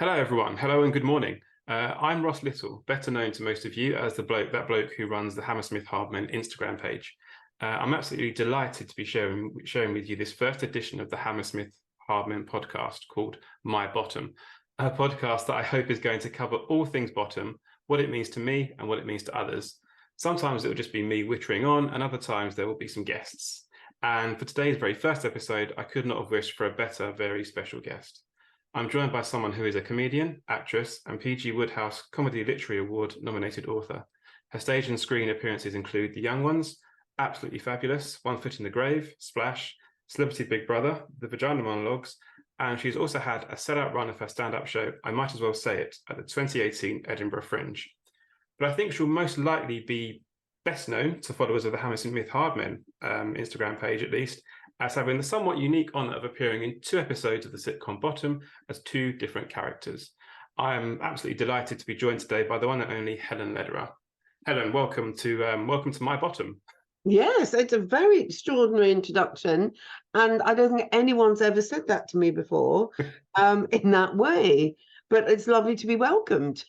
Hello, everyone. Hello and good morning. I'm Ross Little, better known to most of you as that bloke who runs the Hammersmith Hardmen Instagram page. I'm absolutely delighted to be sharing with you this first edition of the Hammersmith Hardmen podcast called My Bottom, a podcast that I hope is going to cover all things bottom, what it means to me and what it means to others. Sometimes it will just be me wittering on, and other times there will be some guests. And for today's very first episode, I could not have wished for a better, very special guest. I'm joined by someone who is a comedian, actress, and P.G. Wodehouse Comedy Literary Award nominated author. Her stage and screen appearances include The Young Ones, Absolutely Fabulous, One Foot in the Grave, Splash, Celebrity Big Brother, The Vagina Monologues, and she's also had a sellout run of her stand-up show, I Might As Well Say It, at the 2018 Edinburgh Fringe. But I think she'll most likely be best known to followers of the Hammersmith Hardmen Instagram page, at least, as having the somewhat unique honour of appearing in 2 episodes of the sitcom Bottom as 2 different characters. I am absolutely delighted to be joined today by the one and only Helen Lederer. Helen, welcome to My Bottom. Yes, it's a very extraordinary introduction, and I don't think anyone's ever said that to me before in that way. But it's lovely to be welcomed.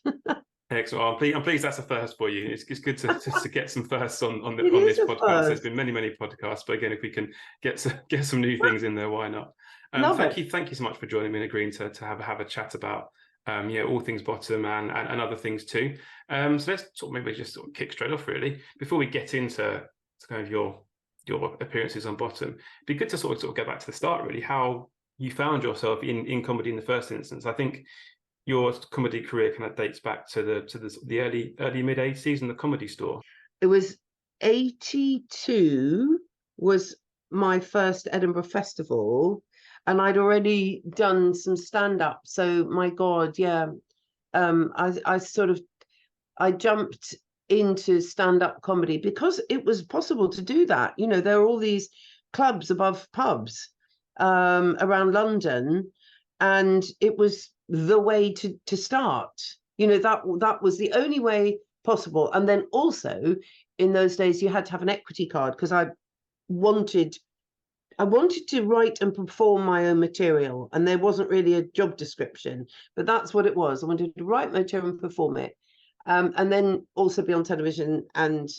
Excellent. I'm pleased that's a first for you. It's good to get some firsts on this podcast. There's been many podcasts, but again, if we can get some new things in there, why not? Thank you so much for joining me and agreeing to have a chat about all things bottom and other things too. So let's maybe just kick straight off really before we get into kind of your appearances on Bottom. It'd be good to sort of get back to the start really, how you found yourself in comedy in the first instance. I think your comedy career kind of dates back to the early mid 80s in the Comedy Store. It was 82 was my first Edinburgh Festival, and I'd already done some stand-up. So my God, yeah, I jumped into stand-up comedy because it was possible to do that. You know, there are all these clubs above pubs around London, and it was the way to start. You know, that was the only way possible. And then also in those days you had to have an equity card, because I wanted to write and perform my own material, and there wasn't really a job description, but that's what it was. I wanted to write material and perform it, and then also be on television and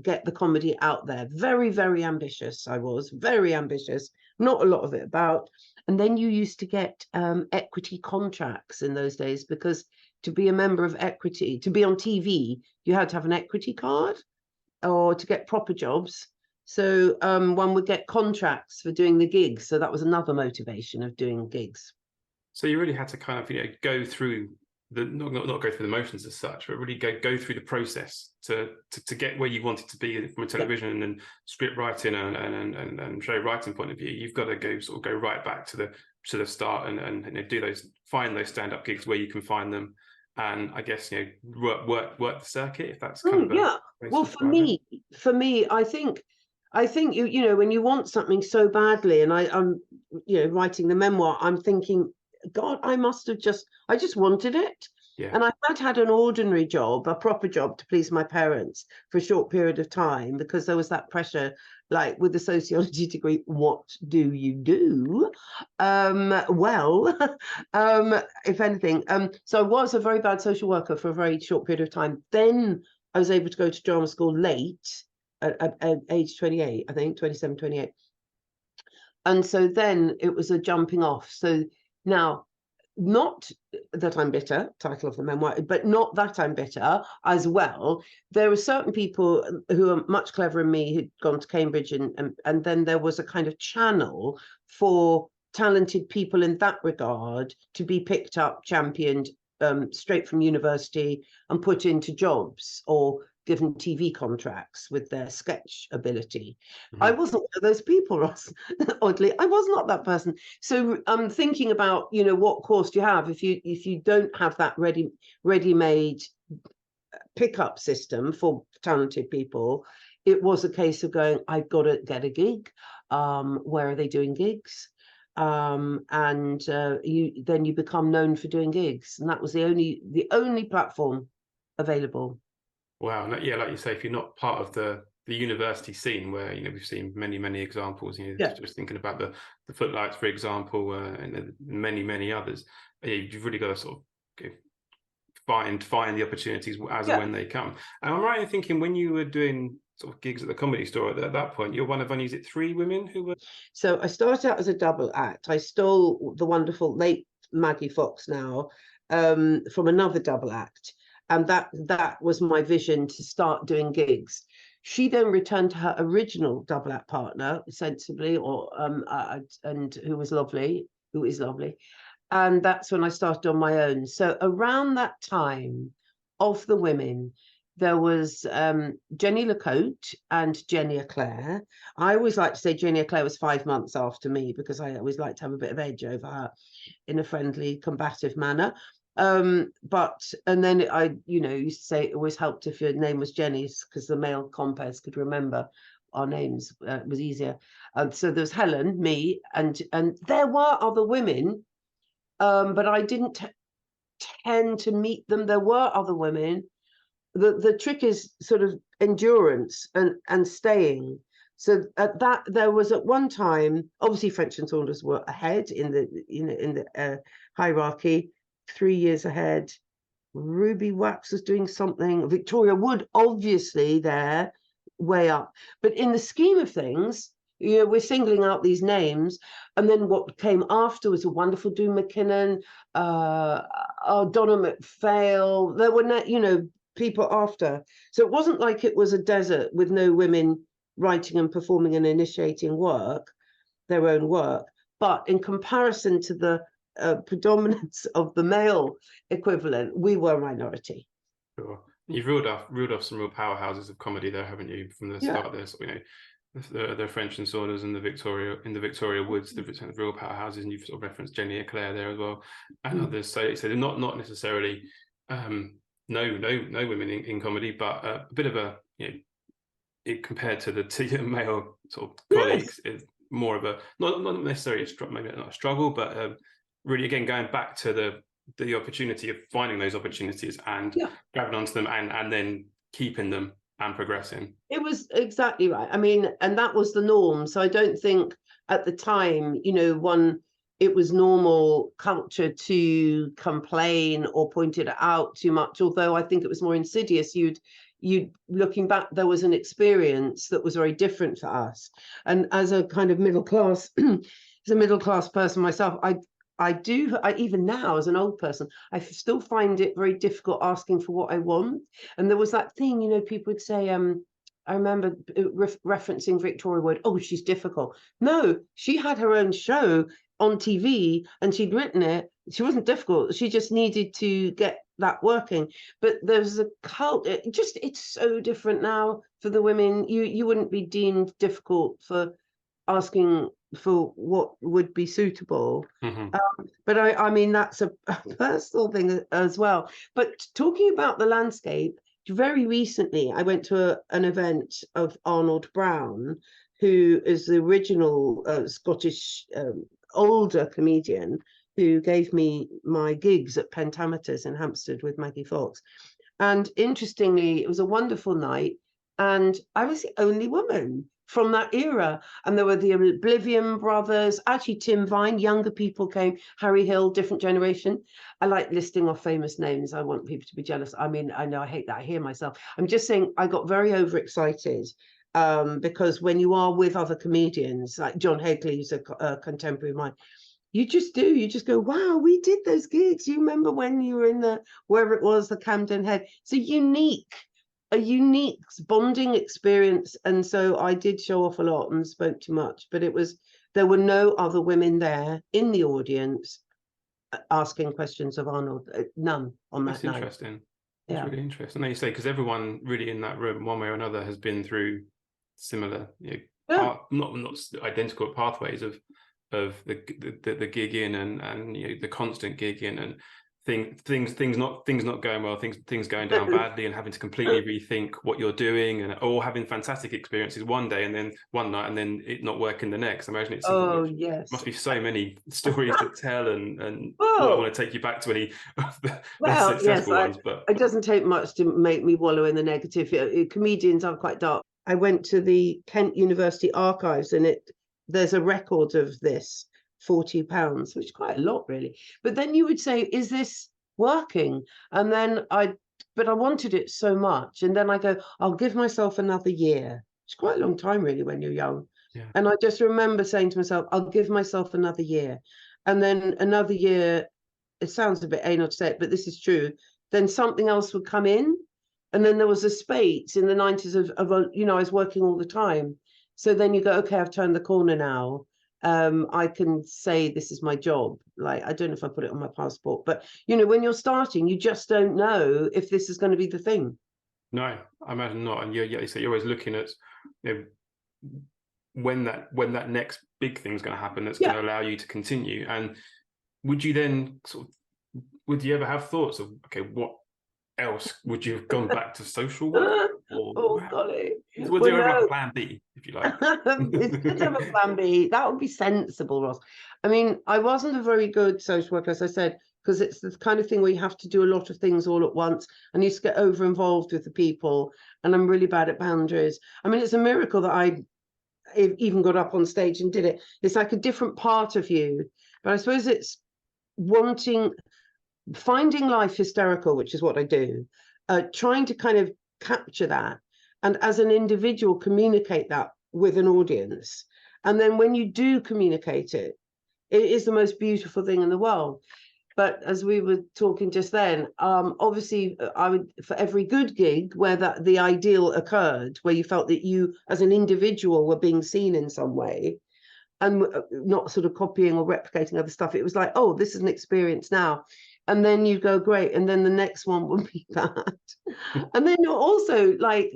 get the comedy out there. Very, very ambitious. I was very ambitious, not a lot of it about. And then you used to get equity contracts in those days, because to be a member of Equity, to be on TV, you had to have an equity card, or to get proper jobs. So one would get contracts for doing the gigs. So that was another motivation of doing gigs. So you really had to kind of go through not go through the motions as such, but really go through the process to get where you wanted to be from a television and script writing and show writing point of view. You've got to go right back to the start and find those stand-up gigs where you can find them, and I guess work the circuit, if that's kind of yeah. Well, for me, I think you know, when you want something so badly, and I'm writing the memoir, I'm thinking, God, I just wanted it. Yeah. And I had an ordinary job, a proper job, to please my parents for a short period of time, because there was that pressure, like with the sociology degree, what do you do? If anything. So I was a very bad social worker for a very short period of time. Then I was able to go to drama school late, at age 28, I think, 27, 28. And so then it was a jumping off. So now, not that I'm bitter, title of the memoir, but not that I'm bitter as well. There were certain people who are much cleverer than me who'd gone to Cambridge, and then there was a kind of channel for talented people in that regard to be picked up, championed straight from university and put into jobs or given TV contracts with their sketch ability. Mm-hmm. I wasn't one of those people, Ross. Oddly, I was not that person. So I'm thinking about, what course do you have if you don't have that ready-made pickup system for talented people. It was a case of going, I've got to get a gig. Where are they doing gigs? And you become known for doing gigs, and that was the only platform available. Wow, yeah, like you say, if you're not part of the university scene, where we've seen many examples, just thinking about the Footlights, for example, and many others, you've really got to sort of find the opportunities as and when they come. And I'm right in thinking when you were doing sort of gigs at the Comedy Store at that point, you're one of only, is it 3 women who were? So I started out as a double act. I stole the wonderful late Maggie Fox now from another double act, and that was my vision to start doing gigs. She then returned to her original double act partner, sensibly, and who is lovely, and that's when I started on my own. So around that time, of the women, there was Jenny LaCote and Jenny Eclair. I always like to say Jenny Eclair was 5 months after me, because I always like to have a bit of edge over her in a friendly, combative manner. And then I, used to say it always helped if your name was Jenny's, because the male compares could remember our names. It was easier. So there was Helen, me, and there were other women, but I didn't tend to meet them. There were other women. The trick is sort of endurance and staying. So at that, there was at one time, obviously French and Saunders were ahead in the hierarchy, 3 years ahead. Ruby Wax was doing something. Victoria Wood, obviously, there, way up. But in the scheme of things, we're singling out these names, and then what came after was a wonderful Doom McKinnon, Donna McPhail. There were, people after. So it wasn't like it was a desert with no women writing and performing and initiating their own work. But in comparison to the predominance of the male equivalent, we were a minority. Sure. You've reeled off some real powerhouses of comedy there, haven't you, from the start? There's the French and Saunders and the Victoria Woods, the real powerhouses, and you've sort of referenced Jenny Eclair there as well, and others. So they're not necessarily no women in comedy, but a bit of a, compared to the male sort of colleagues, it's more of a not necessarily maybe not a struggle, but really, again, going back to the opportunity of finding those opportunities and grabbing onto them and then keeping them and progressing. It was exactly right. I mean, and that was the norm. So I don't think at the time, it was normal culture to complain or point it out too much, although I think it was more insidious. You'd looking back, there was an experience that was very different for us. And as a kind of middle class person myself, I even now as an old person, I still find it very difficult asking for what I want. And there was that thing, people would say, I remember referencing Victoria Wood, oh, she's difficult. No, she had her own show on TV and she'd written it. She wasn't difficult. She just needed to get that working. But there's a cult. It's so different now for the women. You wouldn't be deemed difficult for asking for what would be suitable. But I mean, that's a personal thing as well. But talking about the landscape, very recently I went to an event of Arnold Brown, who is the original Scottish older comedian who gave me my gigs at Pentameters in Hampstead with Maggie Fox. And interestingly, it was a wonderful night, and I was the only woman from that era. And there were the Oblivion Brothers, actually Tim Vine, younger people came, Harry Hill, different generation. I like listing off famous names. I want people to be jealous. I mean, I know I hate that. I hear myself. I'm just saying I got very overexcited because when you are with other comedians, like John Hegley, who's a contemporary of mine, you just go, wow, we did those gigs. You remember when you were in wherever it was, the Camden Head. It's a unique bonding experience. And so I did show off a lot and spoke too much, but there were no other women there in the audience asking questions of Arnold. None on that night. That's interesting. That's really interesting. Like you say, because everyone really in that room, one way or another, has been through similar, not identical pathways of the gigging and the constant gigging and things not going well, things going down badly, and having to completely rethink what you're doing, or having fantastic experiences one day and then one night and then it not working the next. I imagine it's must be so many stories to tell, and I want to take you back to any of the successful ones, but it doesn't take much to make me wallow in the negative. Comedians are quite dark. I went to the Kent University archives, and there's a record of this, £40, which is quite a lot, really. But then you would say, is this working. And then but I wanted it so much. And then I go, I'll give myself another year. It's quite a long time, really, when you're young. Yeah. And I just remember saying to myself, I'll give myself another year. And then another year, it sounds a bit anal to say it, but this is true. Then something else would come in. And then there was a space in the 90s of I was working all the time. So then you go, okay, I've turned the corner now. I can say this is my job. Like, I don't know if I put it on my passport, but when you're starting, you just don't know if this is going to be the thing. No, I imagine not. And you're always looking at when that next big thing's going to happen that's going to allow you to continue. And would you then would you ever have thoughts of, okay, what else would you have gone back to social work? Oh, golly. Would you ever have a plan B, if you like? It's good to have a plan B. That would be sensible, Ross. I mean, I wasn't a very good social worker, as I said, because it's the kind of thing where you have to do a lot of things all at once, and you just get over involved with the people, and I'm really bad at boundaries. I mean, it's a miracle that I even got up on stage and did it. It's like a different part of you, but I suppose it's finding life hysterical, which is what I do, trying to kind of capture that, and as an individual communicate that with an audience. And then when you do communicate it, it is the most beautiful thing in the world. But as we were talking just then, obviously I would, for every good gig where the ideal occurred, where you felt that you as an individual were being seen in some way, and not sort of copying or replicating other stuff, it was like, oh, this is an experience now. And then you go, great. And then the next one would be that. And then you're also like,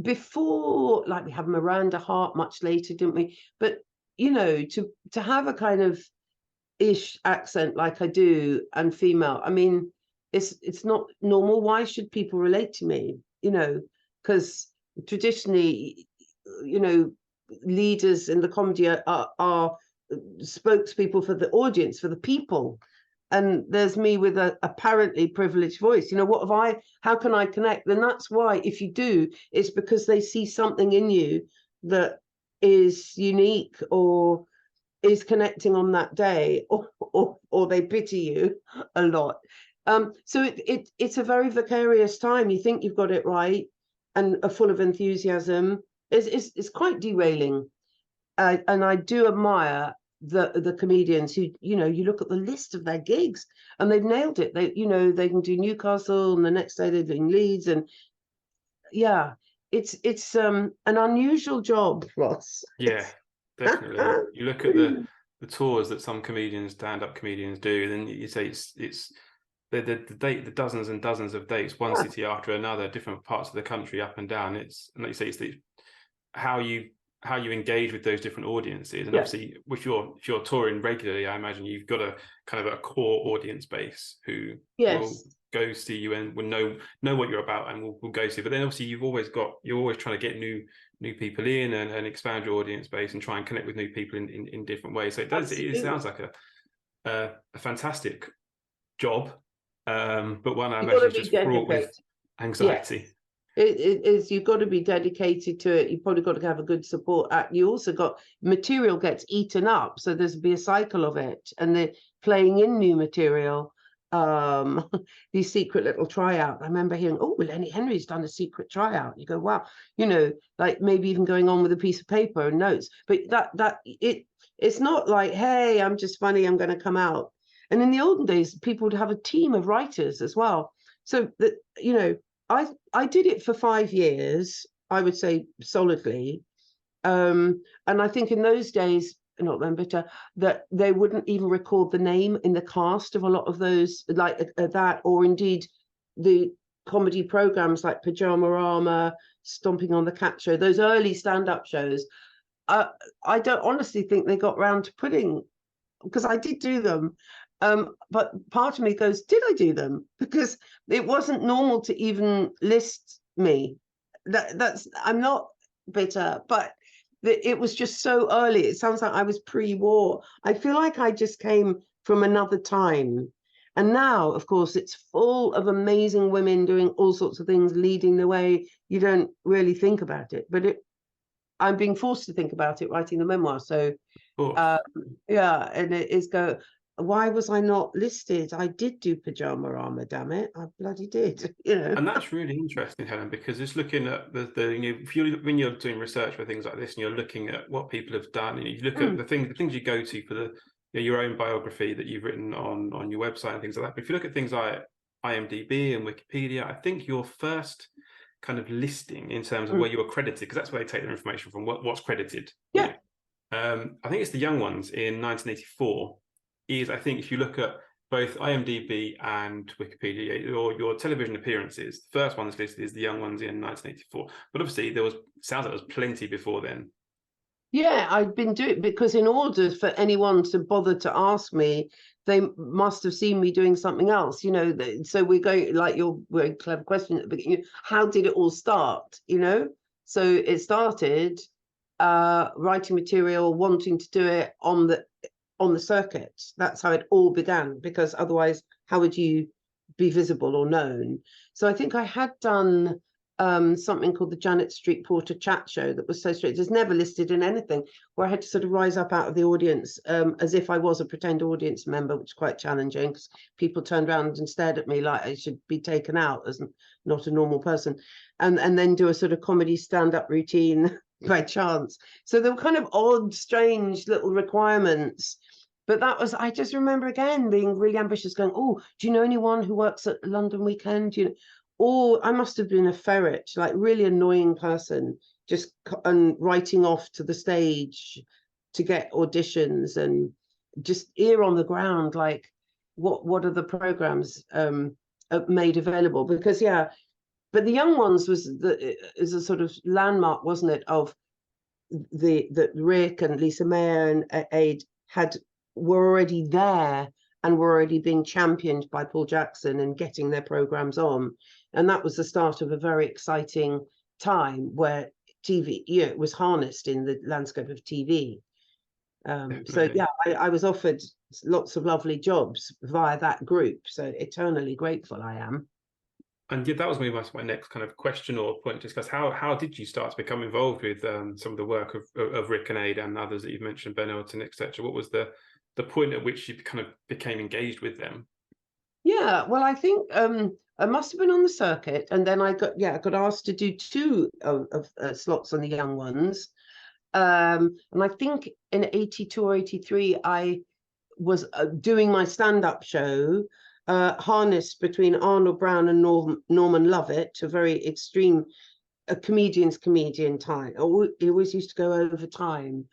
before, like, we have Miranda Hart much later, didn't we? But, to have a kind of ish accent like I do, and female, I mean, it's not normal. Why should people relate to me? Because traditionally, leaders in the comedy are spokespeople for the audience, for the people. And there's me with a apparently privileged voice. How can I connect? And that's why, if you do, it's because they see something in you that is unique or is connecting on that day, or they pity you a lot. So it's a very vicarious time. You think you've got it right and are full of enthusiasm. It's quite derailing. And I do admire the comedians who, you look at the list of their gigs and they've nailed it. They can do Newcastle, and the next day they're doing Leeds, and it's an unusual job, Ross. Yeah, definitely. You look at the tours that some stand-up comedians do, and then you say it's the dozens and dozens of dates, one city after another, different parts of the country, up and down. And like you say, it's how you engage with those different audiences. And obviously, if you're touring regularly, I imagine you've got a kind of a core audience base who will go see you and will know what you're about and will go see. But then obviously you're always trying to get new people in and expand your audience base and try and connect with new people in different ways. So it sounds like a fantastic job, but one I imagine is just fraught with anxiety. It is. You've got to be dedicated to it. You've probably got to have a good support act. You also got material gets eaten up, so there's be a cycle of it, and they're playing in new material. These secret little tryouts. I remember hearing, oh, well, Lenny Henry's done a secret tryout. You go, wow, like maybe even going on with a piece of paper and notes. But it's not like, hey, I'm just funny, I'm going to come out. And in the olden days, people would have a team of writers as well. So that I did it for 5 years, I would say, solidly. And I think in those days, not then bitter, that they wouldn't even record the name in the cast of a lot of those, like that, or indeed the comedy programs like Pyjamarama, Stomping on the Cat Show, those early stand-up shows. I don't honestly think they got round to putting, because I did do them. But part of me goes, did I do them? Because it wasn't normal to even list me. I'm not bitter, but it was just so early. It sounds like I was pre-war. I feel like I just came from another time. And now, of course, it's full of amazing women doing all sorts of things, leading the way. You don't really think about it, but I'm being forced to think about it writing the memoir. So, and it is why was I not listed? I did do Pajama Armor, damn it. I bloody did, you know. And that's really interesting, Helen, because it's looking at if you when you're doing research for things like this and you're looking at what people have done, and you look at the things you go to for your own biography that you've written on your website and things like that. But if you look at things like IMDb and Wikipedia, I think your first kind of listing in terms of where you are credited, because that's where they take their information from, what's credited. Yeah. I think it's The Young Ones in 1984. I think if you look at both IMDb and Wikipedia, your television appearances, the first one that's listed is The Young Ones in 1984. But obviously sounds like there was plenty before then. Yeah, I'd been doing, because in order for anyone to bother to ask me, they must have seen me doing something else, you know. So we're going, like your very clever question at the beginning, how did it all start, you know? So it started writing material, wanting to do it on the circuit. That's how it all began, because otherwise, how would you be visible or known? So I think I had done something called the Janet Street Porter Chat Show that was so strange. It's never listed in anything, where I had to sort of rise up out of the audience as if I was a pretend audience member, which is quite challenging because people turned around and stared at me like I should be taken out as not a normal person, and then do a sort of comedy stand-up routine by chance. So there were kind of odd, strange little requirements. But that was, I just remember again being really ambitious, going, oh, do you know anyone who works at London Weekend? You know, or I must have been a ferret, like really annoying person, just and writing off to the stage to get auditions and just ear on the ground, like what are the programs made available? Because but The Young Ones is a sort of landmark, wasn't it, of that Rick and Lisa Mayer and Aid were already there and were already being championed by Paul Jackson and getting their programs on. And that was the start of a very exciting time where TV, it was harnessed in the landscape of TV. So yeah, I was offered lots of lovely jobs via that group. So eternally grateful I am. And yeah, that was my next kind of question or point to discuss. How did you start to become involved with some of the work of Rick and Aid and others that you've mentioned, Ben Elton, etc.? What was the point at which you kind of became engaged with them? Yeah, well, I think I must have been on the circuit, and then I got asked to do two of slots on The Young Ones, and I think in 82 or 83 I was doing my stand-up show, harnessed between Arnold Brown and Norman Lovett, a very extreme comedian's comedian time. He always used to go over time.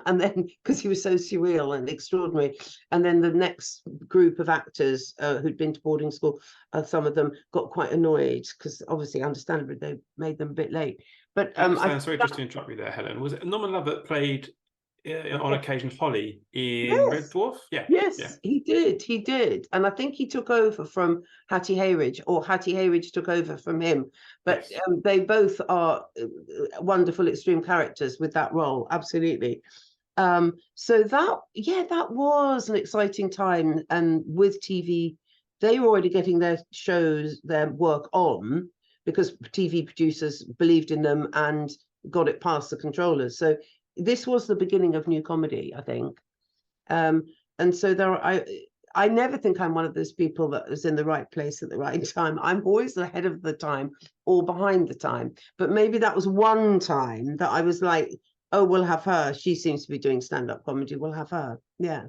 And then, because he was so surreal and extraordinary, and then the next group of actors who'd been to boarding school, some of them got quite annoyed because obviously, understandably, they made them a bit late. But sorry, just to interrupt you there, Helen. Was it Norman Lovett played on occasion Holly in Red Dwarf? Yeah. Yes, yeah. he did. And I think he took over from Hattie Hayridge, or Hattie Hayridge took over from him. But Yes. They both are wonderful extreme characters with that role, absolutely. So that was an exciting time. And with TV, they were already getting their work on, because TV producers believed in them and got it past the controllers. So this was the beginning of new comedy, I think. And so I never think I'm one of those people that was in the right place at the right time. I'm always ahead of the time or behind the time. But maybe that was one time that I was like, oh, we'll have her. She seems to be doing stand-up comedy. We'll have her. Yeah.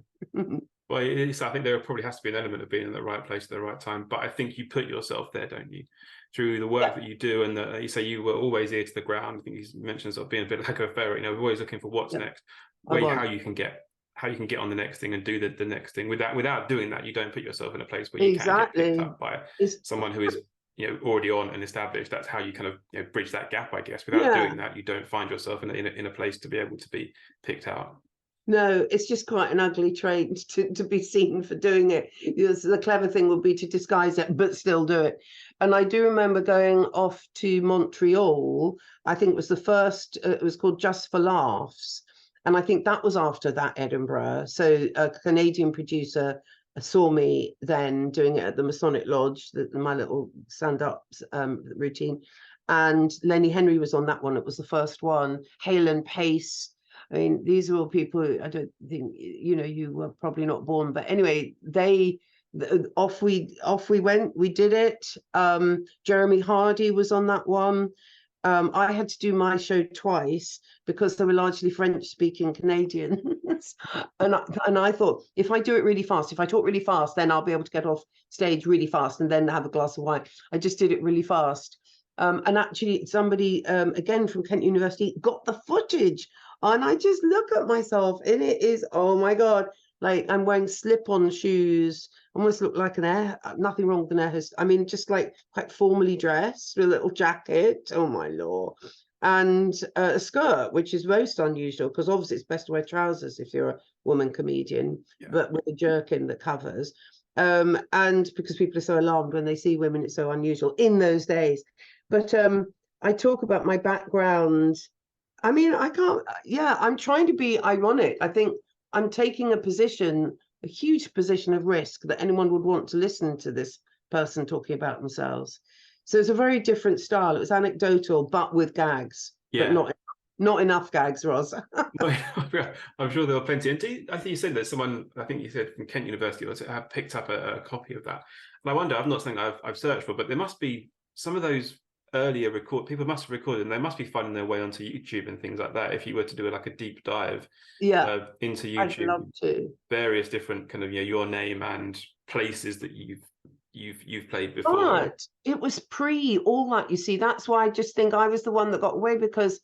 Well, I think there probably has to be an element of being in the right place at the right time. But I think you put yourself there, don't you? Through the work that you do, and you say you were always ear to the ground. I think you mentioned sort of being a bit like a ferret. We're always looking for what's next, how you can get on the next thing and do the next thing. Without doing that, you don't put yourself in a place where you can get picked up by someone who is already on and established. That's how you kind of bridge that gap, I guess. Without doing that, you don't find yourself in a place to be able to be picked out. No, it's just quite an ugly trait to be seen for doing it. The clever thing would be to disguise it, but still do it. And I do remember going off to Montreal. I think it was the first, it was called Just for Laughs. And I think that was after that Edinburgh. So a Canadian producer saw me then doing it at the Masonic Lodge, my little stand-up routine. And Lenny Henry was on that one. It was the first one. Hale and Pace. I mean, these are all people I don't think, you know, you were probably not born, but anyway, off we went, we did it. Jeremy Hardy was on that one. I had to do my show twice because they were largely French-speaking Canadians. and I thought, if I do it really fast, if I talk really fast, then I'll be able to get off stage really fast and then have a glass of wine. I just did it really fast. And actually, somebody, again, from Kent University, got the footage. And I just look at myself, and it is, oh my God, like I'm wearing slip-on shoes, almost look like nothing wrong with an air hostess. I mean, just like quite formally dressed with a little jacket. Oh my Lord. And a skirt, which is most unusual because obviously it's best to wear trousers if you're a woman comedian, but with a jerkin that covers. And because people are so alarmed when they see women, it's so unusual in those days. But I talk about my background. I mean, I'm trying to be ironic. I think I'm taking a huge position of risk that anyone would want to listen to this person talking about themselves. So it's a very different style. It was anecdotal, but with gags, but not enough gags, Ros. I'm sure there were plenty. And I think you said that someone, I think you said from Kent University, had picked up a copy of that. And I wonder, I'm not saying I've searched for, but there must be some of those earlier people must have recorded, and they must be finding their way onto YouTube and things like that. If you were to do like a deep dive into YouTube, I'd love to. Various different kind of your name and places that you've played before. But it was pre all that, you see. That's why I just think I was the one that got away, because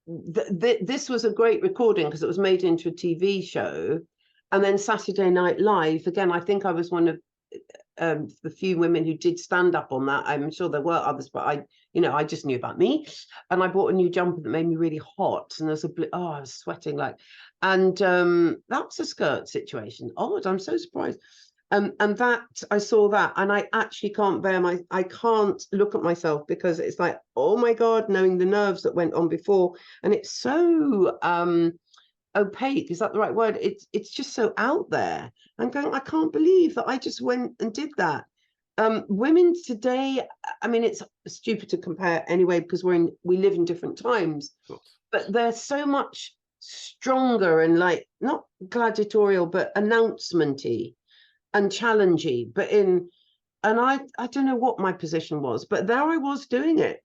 this was a great recording because it was made into a TV show. And then Saturday Night Live, again, I think I was one of the few women who did stand up on that. I'm sure there were others, but I just knew about me. And I bought a new jumper that made me really hot, and there's I was sweating and that was a skirt situation. Odd, I'm so surprised. And that I saw that, and I actually can't I can't look at myself because it's like, oh my God, knowing the nerves that went on before, and it's so opaque, is that the right word? It's just so out there. I'm going, I can't believe that I just went and did that. Women today, I mean, it's stupid to compare anyway because we live in different times, but they're so much stronger and like not gladiatorial but announcement-y and challenging. And I don't know what my position was, but there I was doing it,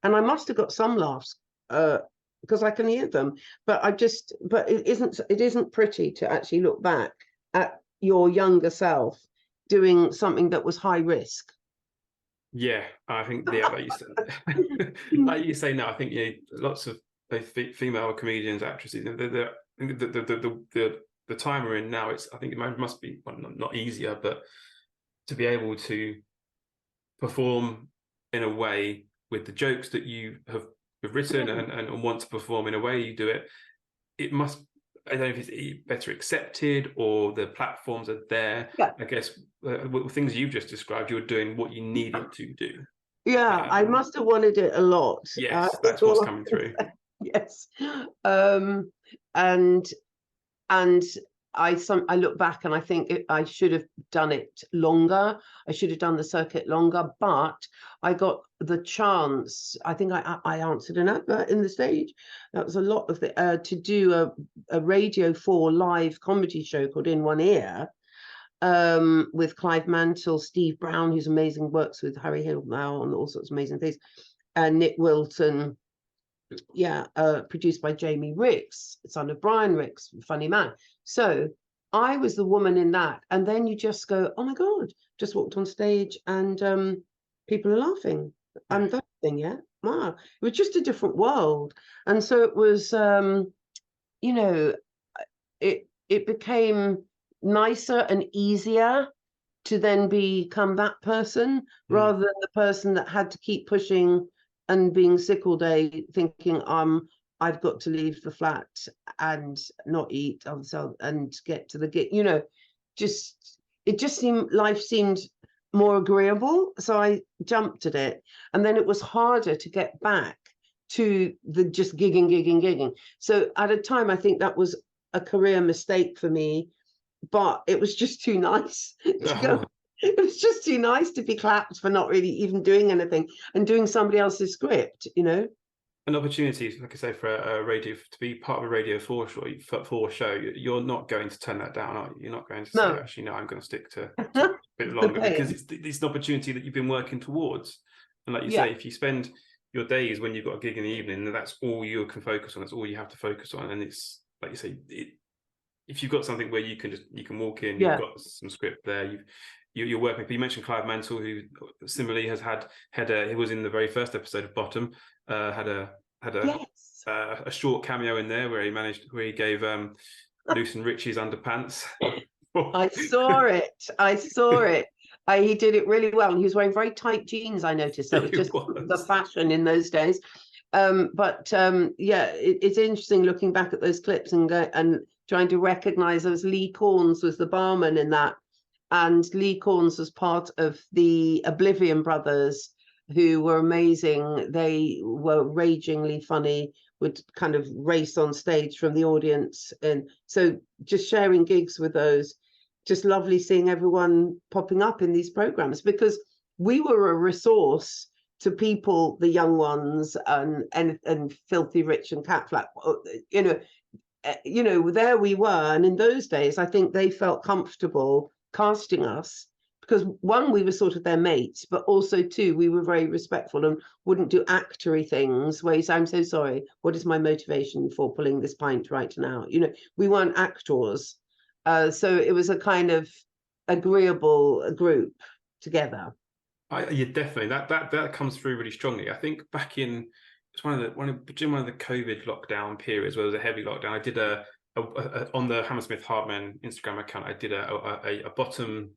and I must have got some laughs because I can hear them, but it isn't pretty to actually look back at your younger self doing something that was high risk. Yeah, I think like you say now, I think lots of female comedians, actresses, the time we're in now, I think it must be not easier, but to be able to perform in a way with the jokes that you have written and want to perform in a way you do it, it must, I don't know if it's better accepted or the platforms are there. I guess things you've just described, you're doing what you needed to do. I must have wanted it a lot. Yes, that's what's coming through. Yes. And I look back and I think I should have done it longer. I should have done the circuit longer, but I got the chance. I think I answered an advert in the stage. That was a lot of to do a Radio 4 live comedy show called In One Ear, with Clive Mantle, Steve Brown, who's amazing, works with Harry Hill now on all sorts of amazing things, and Nick Wilton. Produced by Jamie Ricks, son of Brian Ricks, funny man. So I was the woman in that, and then you just go, oh my God, just walked on stage and people are laughing. And that thing, wow, it was just a different world. And so it was, it became nicer and easier to then become that person rather than the person that had to keep pushing and being sick all day, thinking I've got to leave the flat and not eat and get to the gig. It just seemed, life seemed more agreeable, so I jumped at it, and then it was harder to get back to the just gigging. So at a time, I think that was a career mistake for me, but it was just too nice to go. It was just too nice to be clapped for not really even doing anything and doing somebody else's script, And an opportunity, like I say, for a radio, to be part of a Radio 4 show, you're not going to turn that down, are you? You're not going to say, No. actually, no, I'm going to stick to a bit longer, Okay. because it's an opportunity that you've been working towards. And like you Yeah. say, if you spend your days when you've got a gig in the evening, then that's all you can focus on. That's all you have to focus on. And it's like you say, if you've got something where you can walk in, Yeah. you've got some script there, you're working. You mentioned Clive Mantle, who similarly has had he was in the very first episode of Bottom, had Yes. a short cameo in there where he gave Luce and Richie's underpants. I saw it. He did it really well. He was wearing very tight jeans, I noticed. That was just the fashion in those days. Yeah, it's interesting looking back at those clips and trying to recognize there was Lee Corns was the barman in that. And Lee Corns was part of the Oblivion Brothers, who were amazing. They were ragingly funny, would kind of race on stage from the audience. And so just sharing gigs with those, just lovely seeing everyone popping up in these programs, because we were a resource to people, the young ones, and Filthy Rich and Cat Flap, there we were. And in those days, I think they felt comfortable casting us because, one, we were sort of their mates, but also, two, we were very respectful and wouldn't do actory things where you say, I'm so sorry, what is my motivation for pulling this pint right now? We weren't actors. So it was a kind of agreeable group together. Yeah, definitely. That comes through really strongly. I think back in during one of the COVID lockdown periods where there was a heavy lockdown, I did on the Hammersmith Hardmen Instagram account, I did a Bottom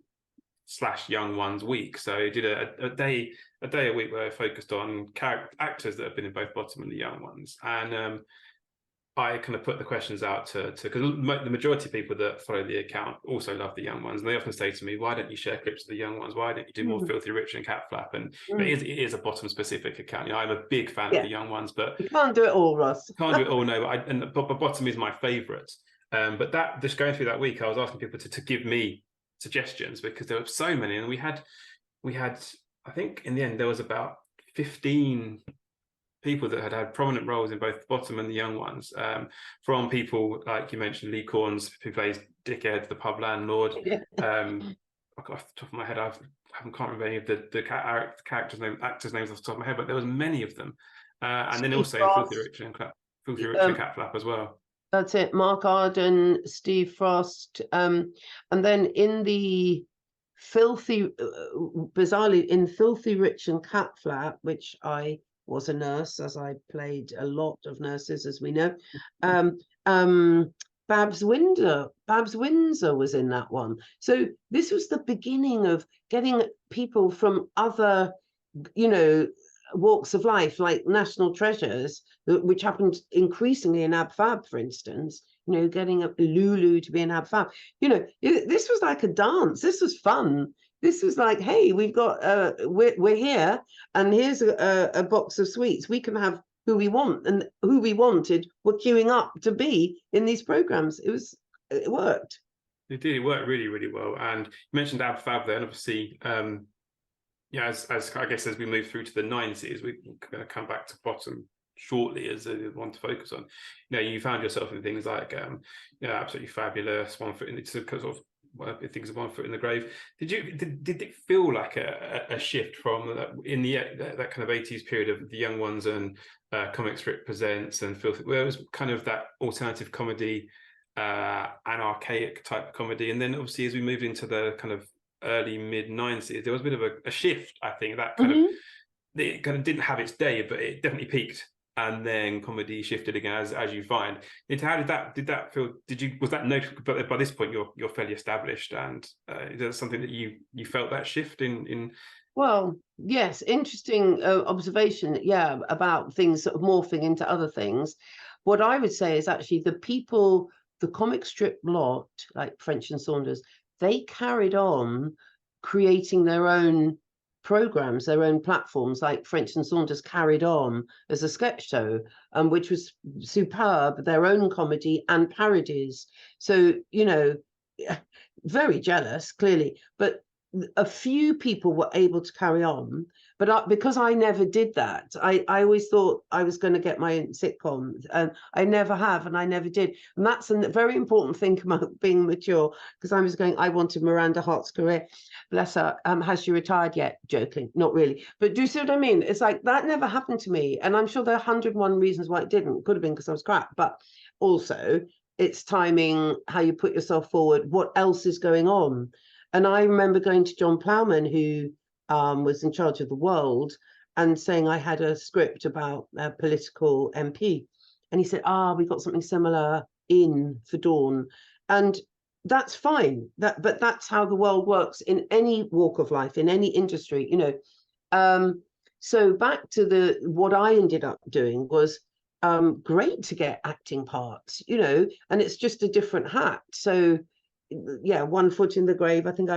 / Young Ones week. So I did a day a week where I focused on actors that have been in both Bottom and the Young Ones, and I kind of put the questions out to because the majority of people that follow the account also love the Young Ones, and they often say to me, "Why don't you share clips of the Young Ones? Why don't you do more Filthy Rich and Cat Flap?" And it is a Bottom specific account. I'm a big fan of the Young Ones, but you can't do it all, Ross. Can't do it all. No, but Bottom is my favourite. But that just going through that week, I was asking people to give me suggestions because there were so many, and we had I think in the end there was about 15 people that had prominent roles in both the Bottom and the Young Ones, from people like you mentioned, Lee Corns, who plays Dickhead, the pub landlord. Off the top of my head, I can't remember any of the actors' names off the top of my head, but there was many of them. And then also Filthy Rich and Cat Flap as well. That's it. Mark Arden, Steve Frost, and then in the bizarrely in Filthy Rich and Cat Flap, which I was a nurse, as I played a lot of nurses, as we know. Babs Windsor was in that one. So this was the beginning of getting people from other, walks of life, like National Treasures, which happened increasingly in Ab Fab, for instance. Getting Lulu to be in Ab Fab. This was like a dance. This was fun. This was like, hey, we've got we're here, and here's a box of sweets. We can have who we want, and who we wanted were queuing up to be in these programs. It worked. It did. It worked really, really well. And you mentioned Ab Fab there, and obviously, as I guess as we move through to the 90s, we're going to come back to Bottom shortly as a one to focus on. You found yourself in things like, Absolutely Fabulous, One Foot in the sort of things of One Foot in the Grave. Did it feel like a shift from in that kind of 80s period of the Young Ones and Comic Strip Presents and Filthy, where it was kind of that alternative comedy, an archaic type comedy, and then obviously as we moved into the kind of early mid 90s, there was a bit of a shift. I think that it kind of didn't have its day, but it definitely peaked, and then comedy shifted again, as you find. How did that feel? Was that noticeable? But by this point, you're fairly established, and is there something that you felt that shift in? Well, yes, interesting observation. Yeah, about things sort of morphing into other things. What I would say is actually the comic strip lot, like French and Saunders, they carried on creating their own programs, their own platforms. Like French and Saunders carried on as a sketch show, which was superb, their own comedy and parodies. So, very jealous, clearly. But a few people were able to carry on, but because I never did that, I always thought I was going to get my sitcom, and I never have, and I never did. And that's a very important thing about being mature, because I was going, I wanted Miranda Hart's career, bless her. Has she retired yet? Joking, not really. But do you see what I mean? It's like that never happened to me, and I'm sure there are 101 reasons why it didn't. Could have been because I was crap, but also it's timing, how you put yourself forward, what else is going on. And I remember going to John Plowman, who was in charge of The World, and saying I had a script about a political MP. And he said, we got something similar in for Dawn. And that's fine. But that's how the world works in any walk of life, in any industry, you know. So back to what I ended up doing was great to get acting parts, you know, and it's just a different hat. So yeah, one foot in the grave. I think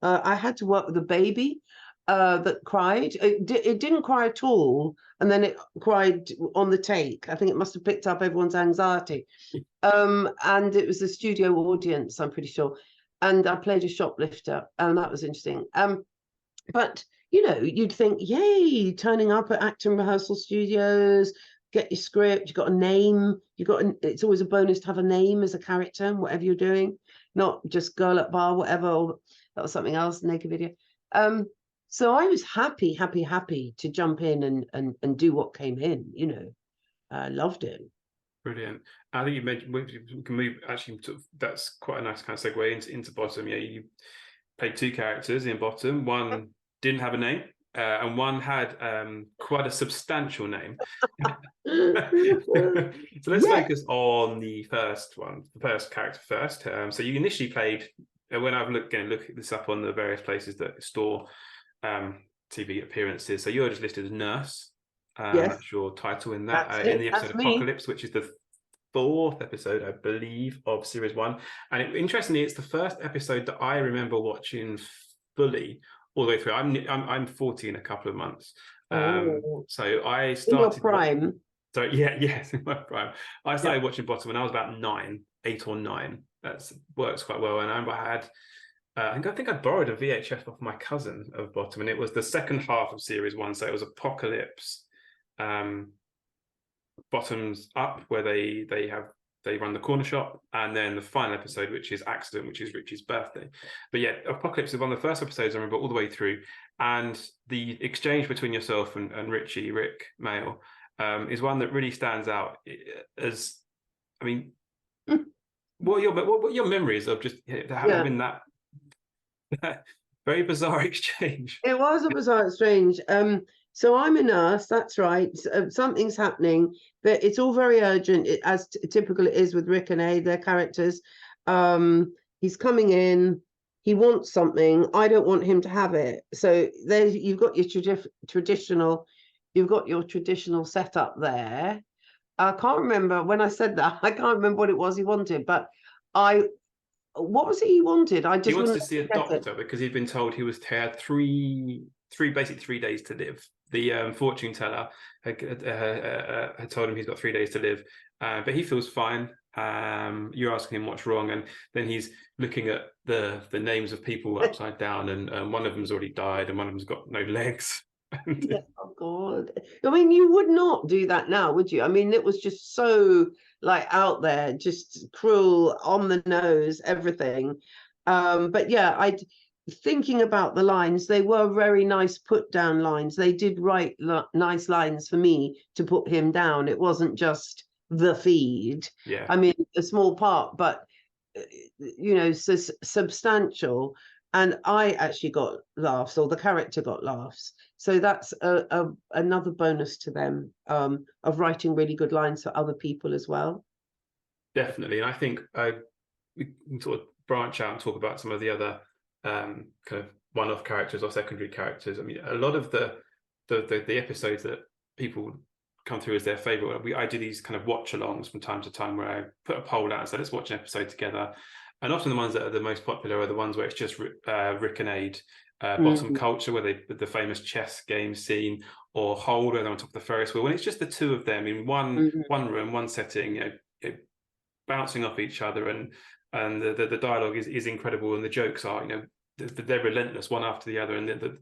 I had to work with a baby that cried. It didn't cry at all, and then it cried on the take. I think it must have picked up everyone's anxiety. And it was a studio audience, I'm pretty sure. And I played a shoplifter, and that was interesting. But you know, you'd think, yay, turning up at acting rehearsal studios, get your script, you've got a name, it's always a bonus to have a name as a character, whatever you're doing, not just girl at bar, whatever, or that was something else, naked video. So I was happy to jump in and do what came in, you know. I loved it. Brilliant. I think you mentioned we can move actually that's quite a nice kind of segue into Bottom. Yeah, you played two characters in Bottom. One didn't have a name, and one had quite a substantial name. So let's focus on the first one, the first character first. So you initially played, when I've looked this up on the various places that store TV appearances, so you're just listed as Nurse. That's your title in that, in the episode Apocalypse, which is the 4th episode, I believe, of series 1. And interestingly, it's the first episode that I remember watching fully all the way through. I'm 40 in a couple of months. So I started in your prime. So yes, in my prime. I started watching Bottom when I was about 8 or 9. That works quite well. And I had I think I borrowed a VHS off my cousin of Bottom, and it was the second half of series 1. So it was Apocalypse, Bottoms Up, where they run the corner shop, and then the final episode, which is Accident, which is Richie's birthday. But yeah, Apocalypse is one of the first episodes I remember all the way through, and the exchange between yourself and Rick Mail is one that really stands out. As I mean, what are your memories of just having that very bizarre exchange? It was a bizarre exchange. So I'm a nurse, that's right. Something's happening, but it's all very urgent, as typical it is with Rick and A, their characters. He's coming in, he wants something, I don't want him to have it. So there you've got your traditional setup there. I can't remember when I said that, I can't remember what it was he wanted, but what was it he wanted? He wanted to see a doctor because he'd been told he had basically 3 days to live. The fortune teller had told him he's got 3 days to live, but he feels fine. You're asking him what's wrong, and then he's looking at the names of people upside down, and one of them's already died, and one of them's got no legs. Oh God! I mean, you would not do that now, would you? I mean, it was just so like out there, just cruel, on the nose, everything. But yeah, thinking about the lines, they were very nice put down lines. They did write nice lines for me to put him down. It wasn't just the feed. Yeah. I mean, a small part, but you know, substantial. And I actually got laughs, or the character got laughs. So that's another bonus to them, of writing really good lines for other people as well. Definitely. And I think we can sort of branch out and talk about some of the other kind of one-off characters or secondary characters. I mean, a lot of the episodes that people come through as their favorite, I do these kind of watch-alongs from time to time where I put a poll out and say, let's watch an episode together. And often the ones that are the most popular are the ones where it's just Rick and Ade, Bottom Culture, where the famous chess game scene, or Hold, where they're on top of the Ferris wheel. When it's just the two of them in one room, one setting, you know, bouncing off each other, and the dialogue is incredible, and the jokes are, you know, they're relentless one after the other, and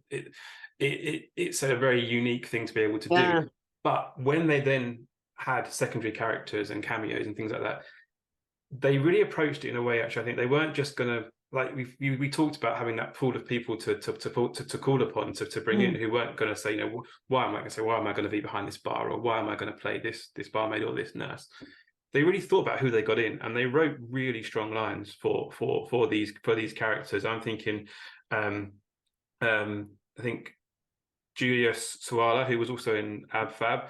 it's a very unique thing to be able to Yeah. do. But when they then had secondary characters and cameos and things like that, they really approached it in a way. Actually, I think they weren't just going to, like we talked about having that pool of people to call upon, to bring in, who weren't going to say, why am I going to be behind this bar, or why am I going to play this barmaid or this nurse. They really thought about who they got in, and they wrote really strong lines for these characters. I'm thinking, I think Julia Sawalha, who was also in Ab Fab,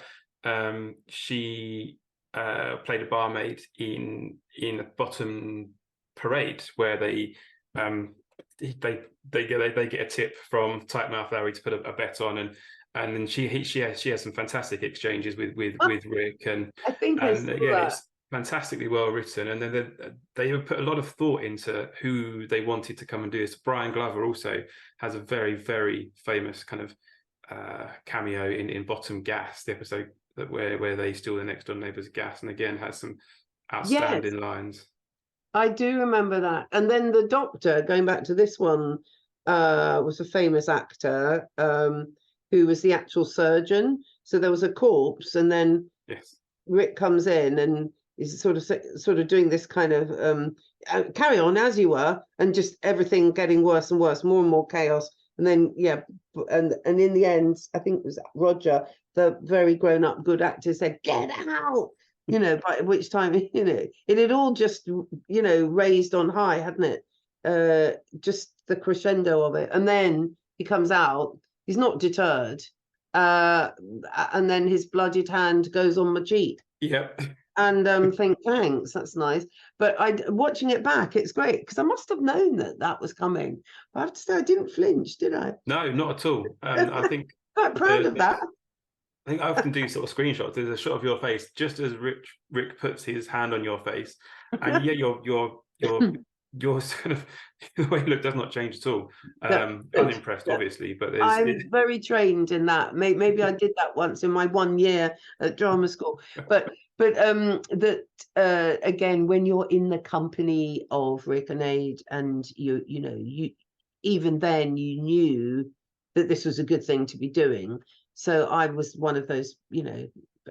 she played a barmaid in a Bottom Parade, where they get a tip from Tightmouth Larry to put a bet on, and then she has some fantastic exchanges with Rick, and I think it's fantastically well written. And then they put a lot of thought into who they wanted to come and do this. Brian Glover also has a very, very famous kind of cameo in Bottom Gas, the episode where they steal the next door neighbor's gas, and again has some outstanding lines. I do remember that. And then the doctor, going back to this one, was a famous actor who was the actual surgeon. So there was a corpse, and then Rick comes in and is sort of doing this kind of carry on as you were, and just everything getting worse and worse, more and more chaos. And then and in the end, I think it was Roger, the very grown up good actor, said, "Get out." By which time, it had all just, raised on high, hadn't it? Just the crescendo of it. And then he comes out, he's not deterred. And then his bloodied hand goes on my cheek. Yep. And think, thanks, that's nice. But watching it back, it's great, because I must have known that was coming. But I have to say, I didn't flinch, did I? No, not at all. I think quite proud of that. I think I often do sort of screenshots. There's a shot of your face just as Rick puts his hand on your face, and your sort of the way you look does not change at all. Unimpressed, obviously, but I'm very trained in that. Maybe I did that once in my 1 year at drama school. But again, when you're in the company of Rick and Ade, and you even then you knew that this was a good thing to be doing. So I was one of those,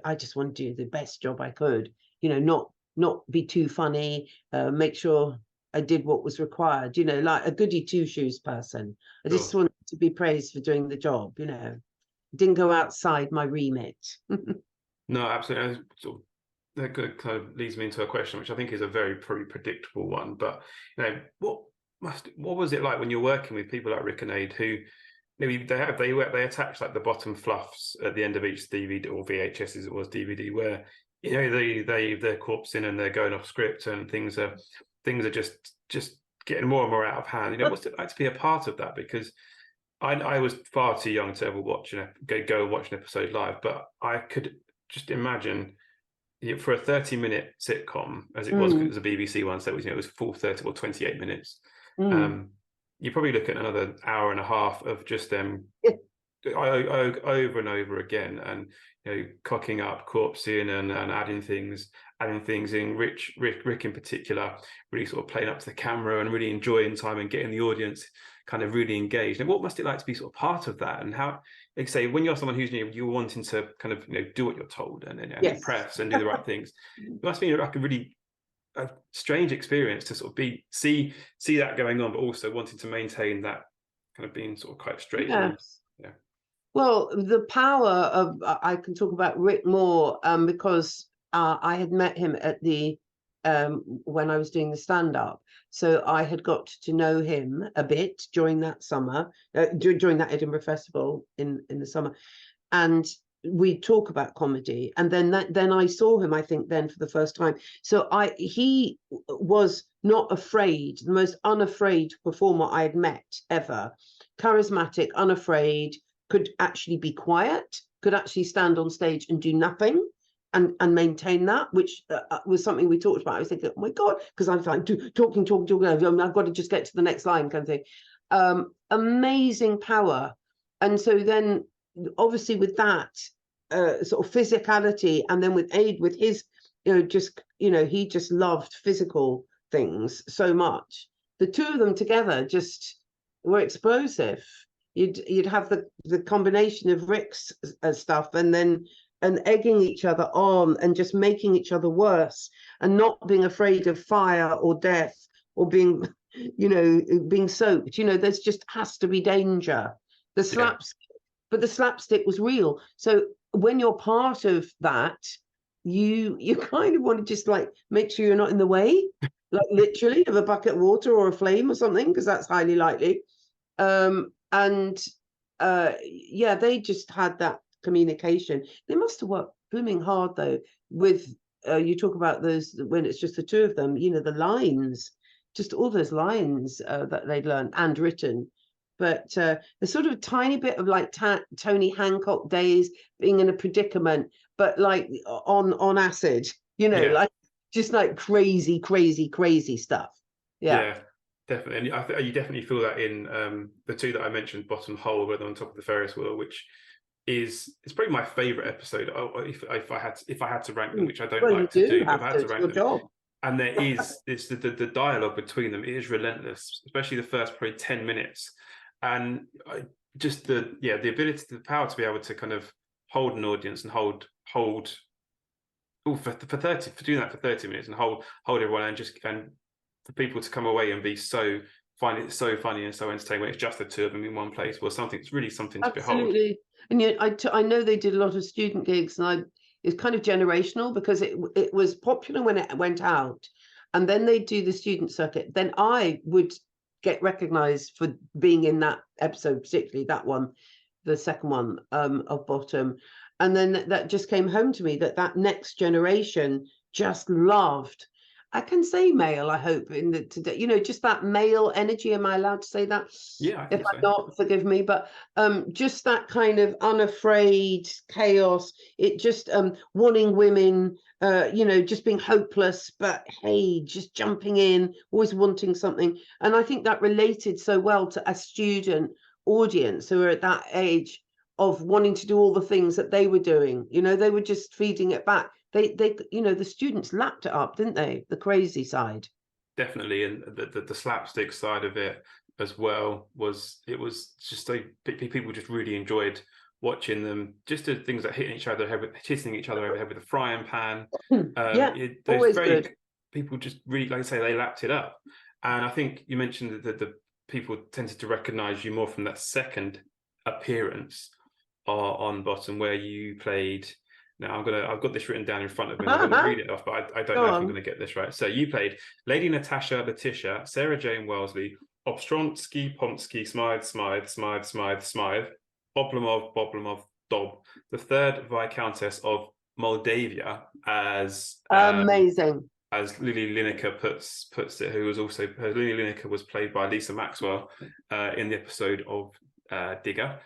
I just want to do the best job I could, not be too funny, make sure I did what was required, like a goody two-shoes person. I just wanted to be praised for doing the job, didn't go outside my remit. No, absolutely. That kind of leads me into a question, which I think is a very pretty predictable one. But what was it like when you're working with people like Rick and Ade, who maybe they attach like the bottom fluffs at the end of each DVD or VHS as it was DVD, where they're corpsing and they're going off script, and things are just getting more and more out of hand. What's it like to be a part of that? Because I was far too young to ever watch go watch an episode live, but I could just imagine for a 30-minute sitcom, as it was, because it was a BBC one, so it was full 30 or 28 minutes. You probably look at another hour and a half of just them over and over again, and cocking up, corpsing, and adding things in. Rick in particular, really sort of playing up to the camera and really enjoying time and getting the audience kind of really engaged. And what must it like to be sort of part of that? And how, like say, when you're someone who's you're wanting to kind of do what you're told and impress and do the right things, it must be like a strange experience to sort of see that going on, but also wanting to maintain that kind of being sort of quite straight. Well, the power of I can talk about Rick more because I had met him at the when I was doing the stand-up, so I had got to know him a bit during that summer, during that Edinburgh Festival in the summer, and we talk about comedy. And then I saw him, I think, then for the first time. So he was not afraid, the most unafraid performer I had met ever. Charismatic, unafraid, could actually be quiet, could actually stand on stage and do nothing and maintain that, which was something we talked about. I was thinking, oh my God, because I'm like talking, I've got to just get to the next line kind of thing. Amazing power. And so then obviously with that sort of physicality, and then with Ade, with his, he just loved physical things so much. The two of them together just were explosive. You'd have the combination of Rick's stuff and egging each other on and just making each other worse and not being afraid of fire or death or being, being soaked. There's just has to be danger. The slapstick, but the slapstick was real. So when you're part of that, you kind of want to just like make sure you're not in the way, like literally of a bucket of water or a flame or something, because that's highly likely. They just had that communication. They must have worked blooming hard though with you talk about those when it's just the two of them, the lines, just all those lines that they'd learned and written. But the sort of tiny bit of like Tony Hancock days being in a predicament, but like on acid, like just like crazy stuff. Yeah, definitely. And you definitely feel that in the two that I mentioned, Bottom Hole, where they're on top of the Ferris wheel, which it's probably my favorite episode. If I had to rank them, which I don't like to do, if I had to rank them. And there is the dialogue between them is relentless, especially the first probably 10 minutes. And just the ability, the power to be able to kind of hold an audience and hold for doing that for 30 minutes and hold everyone and for people to come away and find it so funny and so entertaining when it's just the two of them in one place was something. It's really something to behold. Absolutely. And yet I know they did a lot of student gigs, and it's kind of generational because it was popular when it went out, and then they do the student circuit. Then I would get recognized for being in that episode, particularly that one, the second one of Bottom. And then that just came home to me that next generation just loved. I can say male, I hope, in the today, just that male energy. Am I allowed to say that? Yeah, if I'm not, forgive me. But just that kind of unafraid chaos. It just wanting women, just being hopeless, but hey, just jumping in, always wanting something. And I think that related so well to a student audience who are at that age of wanting to do all the things that they were doing. They were just feeding it back. They the students lapped it up, didn't they? The crazy side. Definitely, and the slapstick side of it as well was just people just really enjoyed watching them. Just the things like hitting each other over the head with a frying pan. Always good. People just really, like I say, they lapped it up. And I think you mentioned that the people tended to recognise you more from that second appearance on Bottom, where you played. Now I've got this written down in front of me. I'm going to read it off, but I don't know if I'm going to get this right. So you played Lady Natasha Letitia, Sarah Jane Wellesley, Obstronsky, Pomsky, Smythe, Boblamov, Dob, the third Viscountess of Moldavia, as amazing. As Lily Lineker puts it, who was also Lily Lineker was played by Lisa Maxwell in the episode of Digger.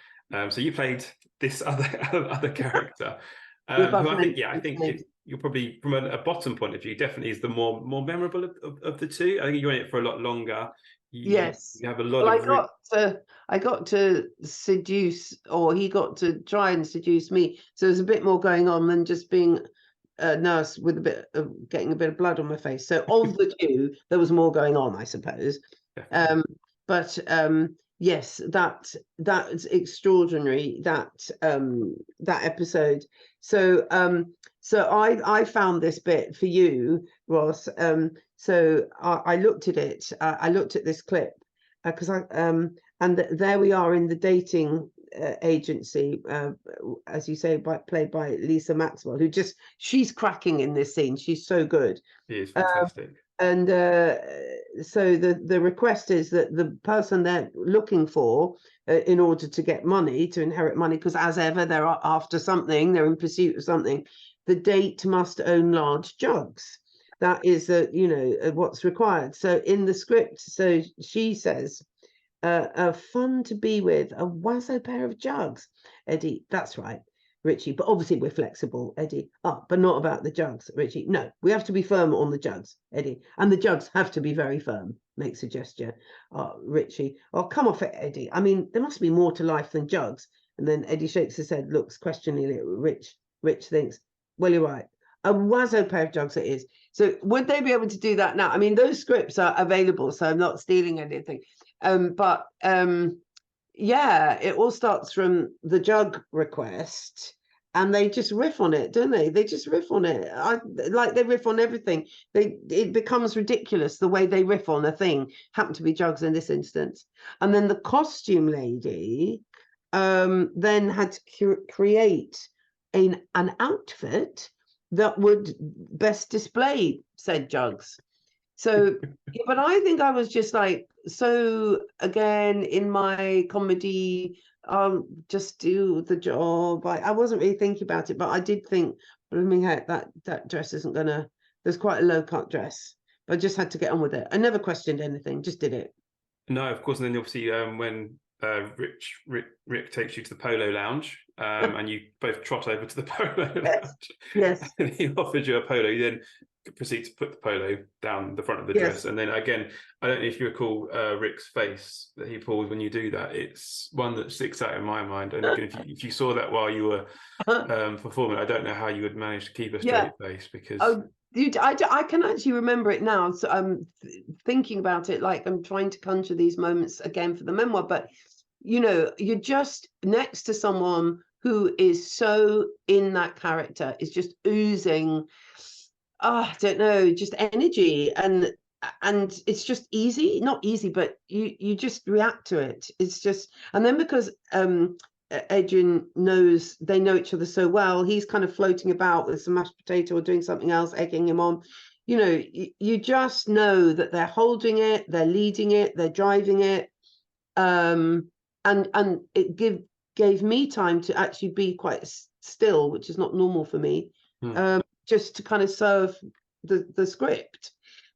So you played this other character. Who I think you're probably from a Bottom point of view definitely is the more memorable of the two. I think you're in it for a lot longer. Yes, you have a lot of. I got to seduce, or he got to try and seduce me. So there's a bit more going on than just being a nurse with getting a bit of blood on my face. So of the two, there was more going on, I suppose. Yes, that's extraordinary. That episode. So I found this bit for you, Ross. So I looked at it. I looked at this clip because there we are in the dating agency, as you say, played by Lisa Maxwell, she's cracking in this scene. She's so good. She is fantastic. And so the request is that the person they're looking for in order to get money, to inherit money, because as ever they're after something, they're in pursuit of something, the date must own large jugs. That is what's required. So in the script, so she says, fun to be with, a wazzo pair of jugs. Eddie, that's right, Richie, but obviously we're flexible, Eddie. But not about the jugs, Richie. No, we have to be firm on the jugs, Eddie. And the jugs have to be very firm, makes a gesture. Richie, come off it, Eddie. I mean, there must be more to life than jugs. And then Eddie shakes his head, looks questioningly at Rich. Rich thinks, well, you're right. A wazzo pair of jugs it is. So would they be able to do that now? I mean, those scripts are available, so I'm not stealing anything. But yeah, it all starts from the jug request, and they just riff on it, don't they? They just riff on it. Like they riff on everything. It becomes ridiculous the way they riff on a thing. Happened to be jugs in this instance, and then the costume lady then had to create an outfit that would best display said jugs. So, but I think I was just like, so again, in my comedy, just do the job. I wasn't really thinking about it, but I did think, blooming heck, that dress isn't gonna, there's quite a low cut dress, but I just had to get on with it. I never questioned anything, just did it. No, of course. And then obviously when Rick takes you to the Polo Lounge, and you both trot over to the Polo Lounge. Yes. And he offers you a polo. You then proceed to put the polo down the front of the dress. And then again, I don't know if you recall Rick's face that he pulls when you do that. It's one that sticks out in my mind. And again, if you saw that while you were performing, I don't know how you would manage to keep a straight face, because I can actually remember it now. So I'm thinking about it, like I'm trying to conjure these moments again for the memoir. But you know, you're just next to someone who is so in that character, is just oozing, I don't know, just energy, and it's just easy, not easy, but you just react to it. It's just, and then because Adrian knows, they know each other so well, he's kind of floating about with some mashed potato or doing something else, egging him on. You know, you just know that they're holding it, they're leading it, they're driving it. And it gave me time to actually be quite still, which is not normal for me, just to kind of serve the script.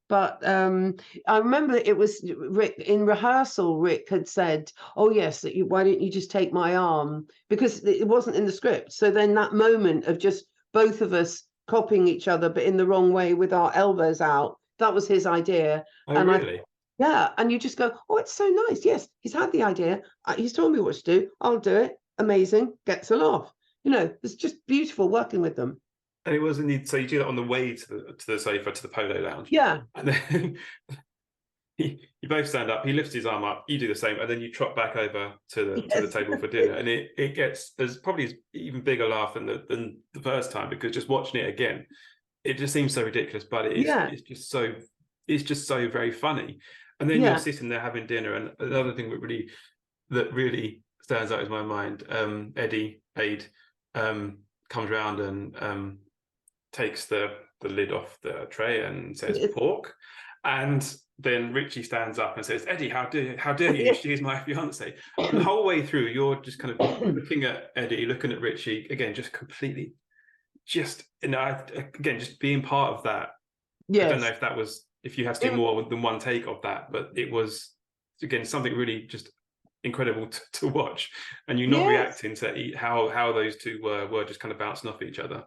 But I remember it was Rick in rehearsal. Rick had said, "Oh yes, why don't you just take my arm?" Because it wasn't in the script. So then that moment of just both of us copying each other, but in the wrong way with our elbows out, that was his idea. Oh, and really? Yeah, and you just go, oh, it's so nice. Yes, he's had the idea. He's told me what to do. I'll do it. Amazing. Gets a laugh. You know, it's just beautiful working with them. And it was indeed. So you do that on the way to the sofa, to the Polo Lounge. Yeah. And then you both stand up. He lifts his arm up. You do the same, and then you trot back over to the table for dinner. And it gets, there's probably even bigger laugh than the first time, because just watching it again, it just seems so ridiculous, but it's just so very funny. And then you're sitting there having dinner, and another thing that really stands out in my mind, Aid comes around and takes the lid off the tray and says pork, and then Richie stands up and says, "Eddie, how dare you? She's my fiance." And the whole way through, you're just kind of looking at Eddie, looking at Richie again, just completely, just again, just being part of that. Yes. I don't know if that was, if you had to do more than one take of that, but it was, again, something really just incredible to watch, and you're not reacting to how those two were just kind of bouncing off each other.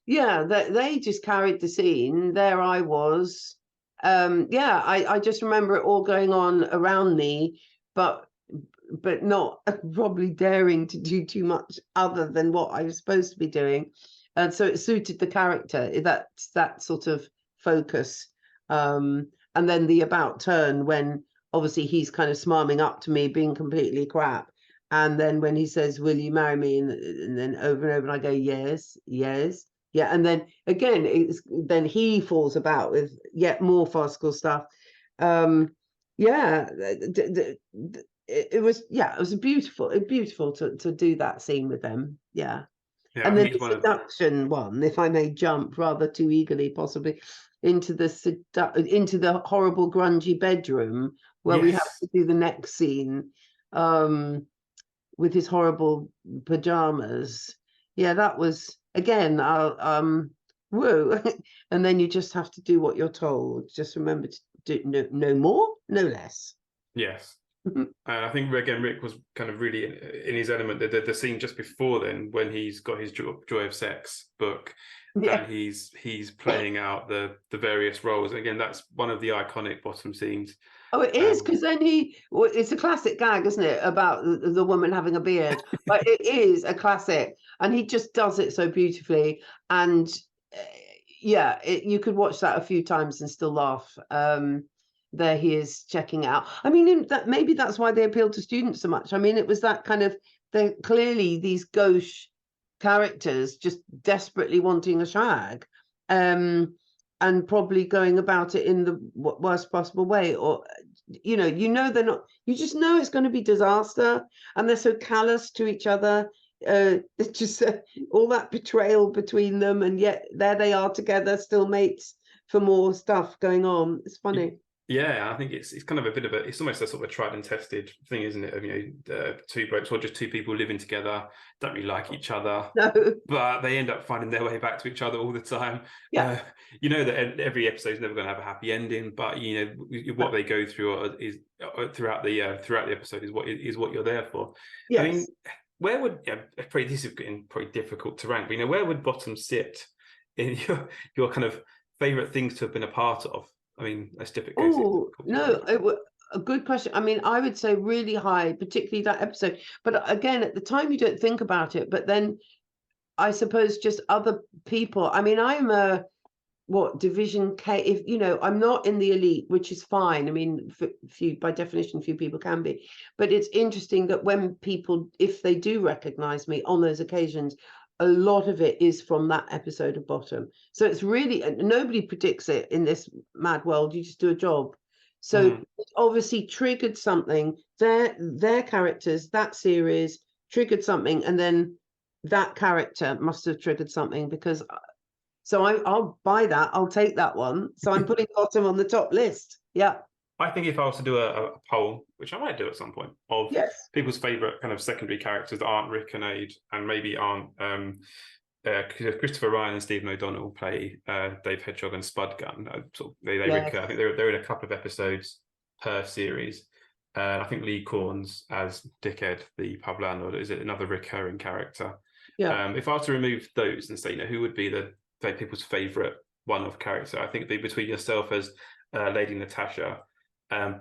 Yeah, they just carried the scene. There I was. I just remember it all going on around me, but not probably daring to do too much other than what I was supposed to be doing. And so it suited the character, that sort of focus. And then the about turn, when obviously he's kind of smarming up to me, being completely crap. And then when he says, "Will you marry me?" And then over and over, and I go, "Yes, yes." Yeah, and then again, then he falls about with yet more farcical stuff. It was beautiful to do that scene with them. Yeah, and then the seduction one, if I may jump rather too eagerly, possibly into the horrible grungy bedroom where we have to do the next scene, with his horrible pajamas. Yeah, that was. Again, woo, and then you just have to do what you're told. Just remember to do no more, no less. Yes. And I think, again, Rick was kind of really in his element. The scene just before then, when he's got his Joy of Sex book, and he's playing out the various roles. And again, that's one of the iconic bottom scenes. Oh, it is, because then it's a classic gag, isn't it, about the woman having a beard? But it is a classic, and he just does it so beautifully. And you could watch that a few times and still laugh. there he is checking out. I mean, that maybe that's why they appealed to students so much. I mean, it was that kind of, they clearly these gauche characters just desperately wanting a shag, and probably going about it in the worst possible way, or you know they're not, you just know it's going to be disaster, and they're so callous to each other. It's just all that betrayal between them, and yet there they are together, still mates for more stuff going on. It's funny. Yeah, I think it's kind of a bit of it's almost a sort of a tried and tested thing, isn't it? Of, you know, two blokes or just two people living together, don't really like each other, No. but they end up finding their way back to each other all the time. Yeah. You know that every episode is never going to have a happy ending, but you know what they go through is throughout the episode is what you're there for. Yes. I mean, where would probably, this is getting pretty difficult to rank, but you know, where would Bottom sit in your kind of favorite things to have been a part of? I mean, that's difficult. Oh no, a good question. I mean, I would say really high, particularly that episode. But again, at the time, you don't think about it. But then, I suppose just other people. I mean, I'm a Division K. If you know, I'm not in the elite, which is fine. I mean, few by definition, few people can be. But it's interesting that when people, if they do recognize me on those occasions, a lot of it is from that episode of Bottom. So it's really, nobody predicts it in this mad world. You just do a job. So it obviously triggered something. Their characters, that series triggered something, and then that character must have triggered something, because so I'll buy that. I'll take that one. So I'm putting Bottom on the top list. Yeah. I think if I was to do a poll, which I might do at some point, of people's favourite kind of secondary characters that aren't Rick and Ade, and maybe aren't Christopher Ryan and Stephen O'Donnell play Dave Hedgehog and Spud Gunn. They recur. I think they're in a couple of episodes per series. I think Lee Corns as Dickhead, the pub landlord, is another recurring character. Yeah. If I was to remove those and say, you know, who would be people's favourite one-off character, I think it'd be between yourself as Lady Natasha,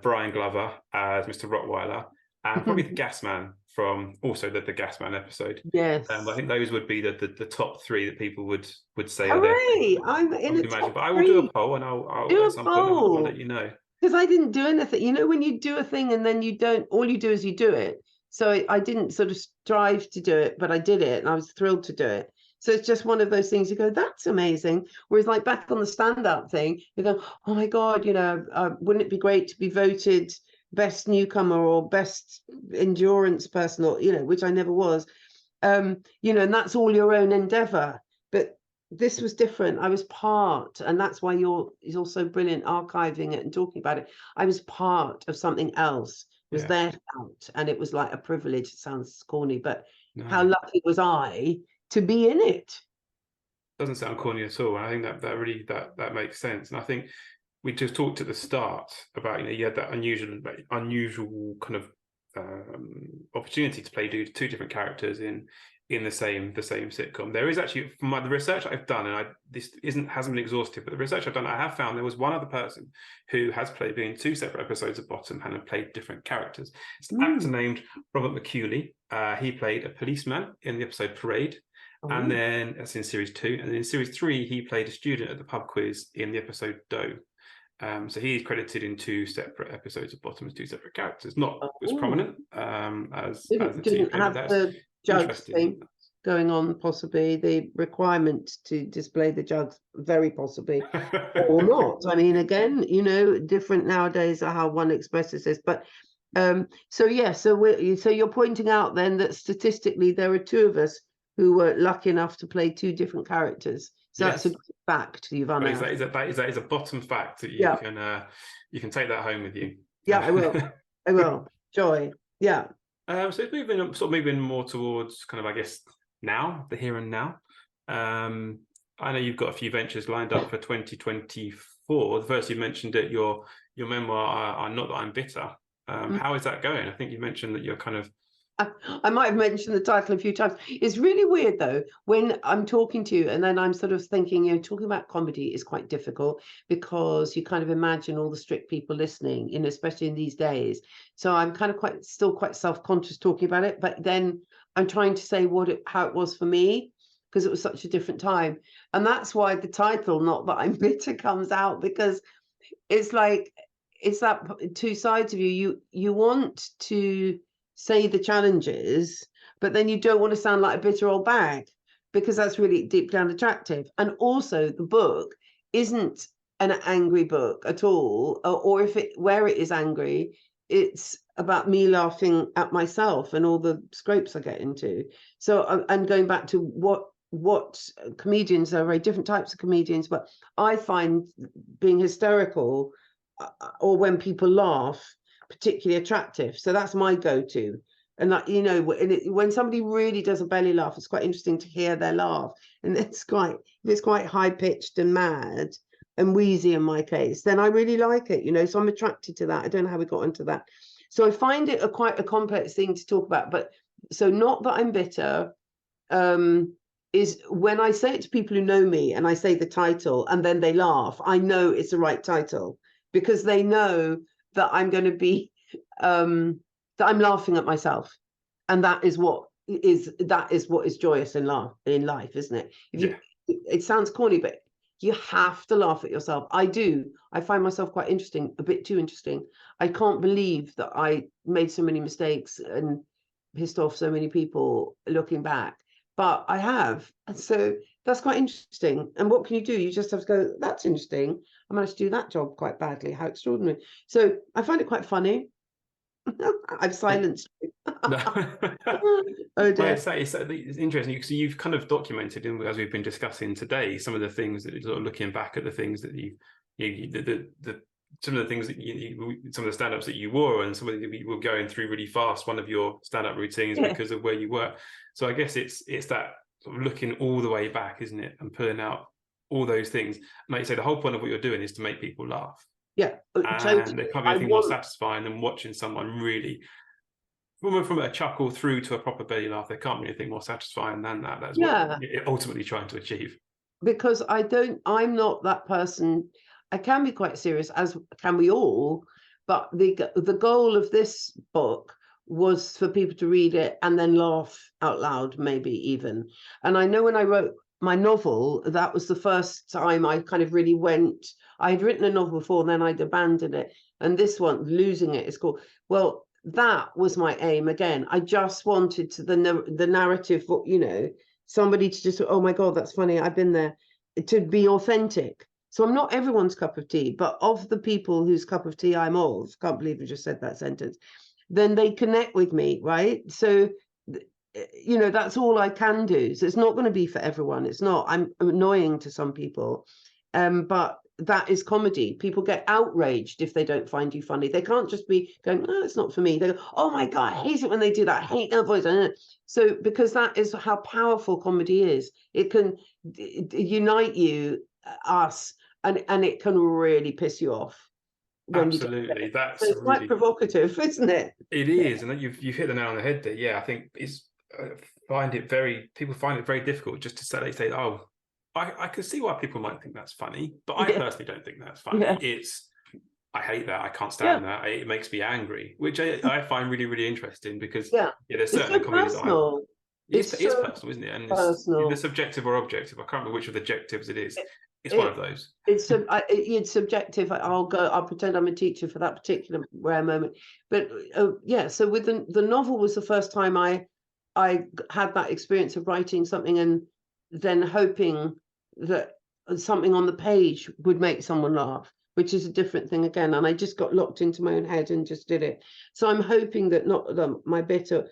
Brian Glover as Mr. Rottweiler, and probably the Gas Man from also the Gas Man episode. Yes. I think those would be the top three that people would say. Hooray! I'm in the top but I will do a poll, and I'll do at some point I'll let you know. Because I didn't do anything. You know, when you do a thing and then you don't, all you do is you do it. So I didn't sort of strive to do it, but I did it, and I was thrilled to do it. So it's just one of those things you go, that's amazing. Whereas like back on the stand-up thing, you go, oh my God, you know, wouldn't it be great to be voted best newcomer or best endurance person, or, you know, which I never was, you know, and that's all your own endeavor. But this was different. I was part, and that's why is also brilliant archiving it and talking about it. I was part of something else. It was there out, and it was like a privilege. It sounds corny, but how lucky was I to be in it? Doesn't sound corny at all. I think that really makes sense. And I think we just talked at the start about, you know, you had that unusual kind of opportunity to play two different characters in the same sitcom. There is actually, from the research I've done, and this hasn't been exhaustive, but the research I've done, I have found there was one other person who has played in two separate episodes of Bottom and have played different characters. It's an actor named Robert McCulley. He played a policeman in the episode Parade. And then that's in series 2, and then in series 3 he played a student at the pub quiz in the episode Doe. So he is credited in two separate episodes of Bottom as two separate characters, not as prominent as the didn't have the jugs thing going on, possibly the requirement to display the jugs, very possibly, or not. I mean, again, you know, different nowadays are how one expresses this, but so you're pointing out then that statistically there are two of us who were lucky enough to play two different characters. So that's a good fact you've unearthed. That is a Bottom fact that you can take that home with you. Yeah, I will. I will. Joy. Yeah. So it's moving more towards kind of, I guess, now, the here and now. I know you've got a few ventures lined up for 2024. The first you mentioned it, your memoir, Not That I'm Bitter. How is that going? I think you mentioned that you're kind of... I might have mentioned the title a few times. It's really weird though, when I'm talking to you and then I'm sort of thinking, you know, talking about comedy is quite difficult because you kind of imagine all the strict people listening, you know, especially in these days. So I'm kind of still quite self-conscious talking about it, but then I'm trying to say how it was for me, because it was such a different time. And that's why the title, Not That I'm Bitter, comes out, because it's like, it's that two sides of you. You want to say the challenges, but then you don't want to sound like a bitter old bag, because that's really deep down attractive. And also the book isn't an angry book at all, or if it, where it is angry, it's about me laughing at myself and all the scrapes I get into. So and going back to what comedians, there are very different types of comedians, but I find being hysterical or when people laugh particularly attractive. So that's my go-to. And that, you know, when somebody really does a belly laugh, it's quite interesting to hear their laugh. And it's quite high pitched and mad and wheezy in my case, then I really like it, you know. So I'm attracted to that. I don't know how we got into that. So I find it quite a complex thing to talk about. But so not that I'm bitter, is when I say it to people who know me and I say the title and then they laugh, I know it's the right title, because they know that I'm going to be that I'm laughing at myself, and that is what is joyous in life, isn't it? It sounds corny, but you have to laugh at yourself. I find myself quite interesting, a bit too interesting. I can't believe that I made so many mistakes and pissed off so many people looking back, but I have. And so that's quite interesting. And what can you do? You just have to go, that's interesting. I managed to do that job quite badly. How extraordinary. So I find it quite funny. I've silenced you. Oh dear. Well, it's interesting because you've kind of documented, as we've been discussing today, some of the things that, sort of looking back at the things that some of the things that some of the stand-ups that you wore, and some of the, you were going through really fast one of your stand-up routines because of where you were. So I guess it's that sort of looking all the way back, isn't it, and pulling out all those things. And like you say, the whole point of what you're doing is to make people laugh. Yeah, and there can't be anything more satisfying than watching someone really, from a chuckle through to a proper belly laugh. There can't be anything more satisfying than that. That's what you're ultimately trying to achieve. Because I'm not that person. I can be quite serious, as can we all, but the goal of this book was for people to read it and then laugh out loud, maybe even. And I know when I wrote my novel, that was the first time I kind of really went. I had written a novel before, then I'd abandoned it. And this one, Losing It, is called. Well, that was my aim again. I just wanted the narrative, you know, somebody to just, oh my God, that's funny, I've been there, to be authentic. So I'm not everyone's cup of tea, but of the people whose cup of tea I'm of, can't believe I just said that sentence, then they connect with me, right? So, you know, that's all I can do. So it's not going to be for everyone. It's not. I'm annoying to some people, but that is comedy. People get outraged if they don't find you funny. They can't just be going, no, it's not for me. They go, oh my God, I hate it when they do that. I hate that voice. So because that is how powerful comedy is. It can unite you, us, and it can really piss you off. Absolutely, that's so it's really quite provocative, isn't it? It is, and you've hit the nail on the head there. Yeah, I think people find it very difficult just to say, oh, I can see why people might think that's funny, but I personally don't think that's funny. I hate that. I can't stand that. It makes me angry, which I find really, really interesting, because there's certain comedies that it's personal, isn't it? And it's either subjective or objective. I can't remember which of the adjectives it is. It's one of those. It's subjective. I'll pretend I'm a teacher for that particular rare moment. But so with the novel was the first time I had that experience of writing something and then hoping that something on the page would make someone laugh, which is a different thing again. And I just got locked into my own head and just did it. So I'm hoping that not that I'm bitter,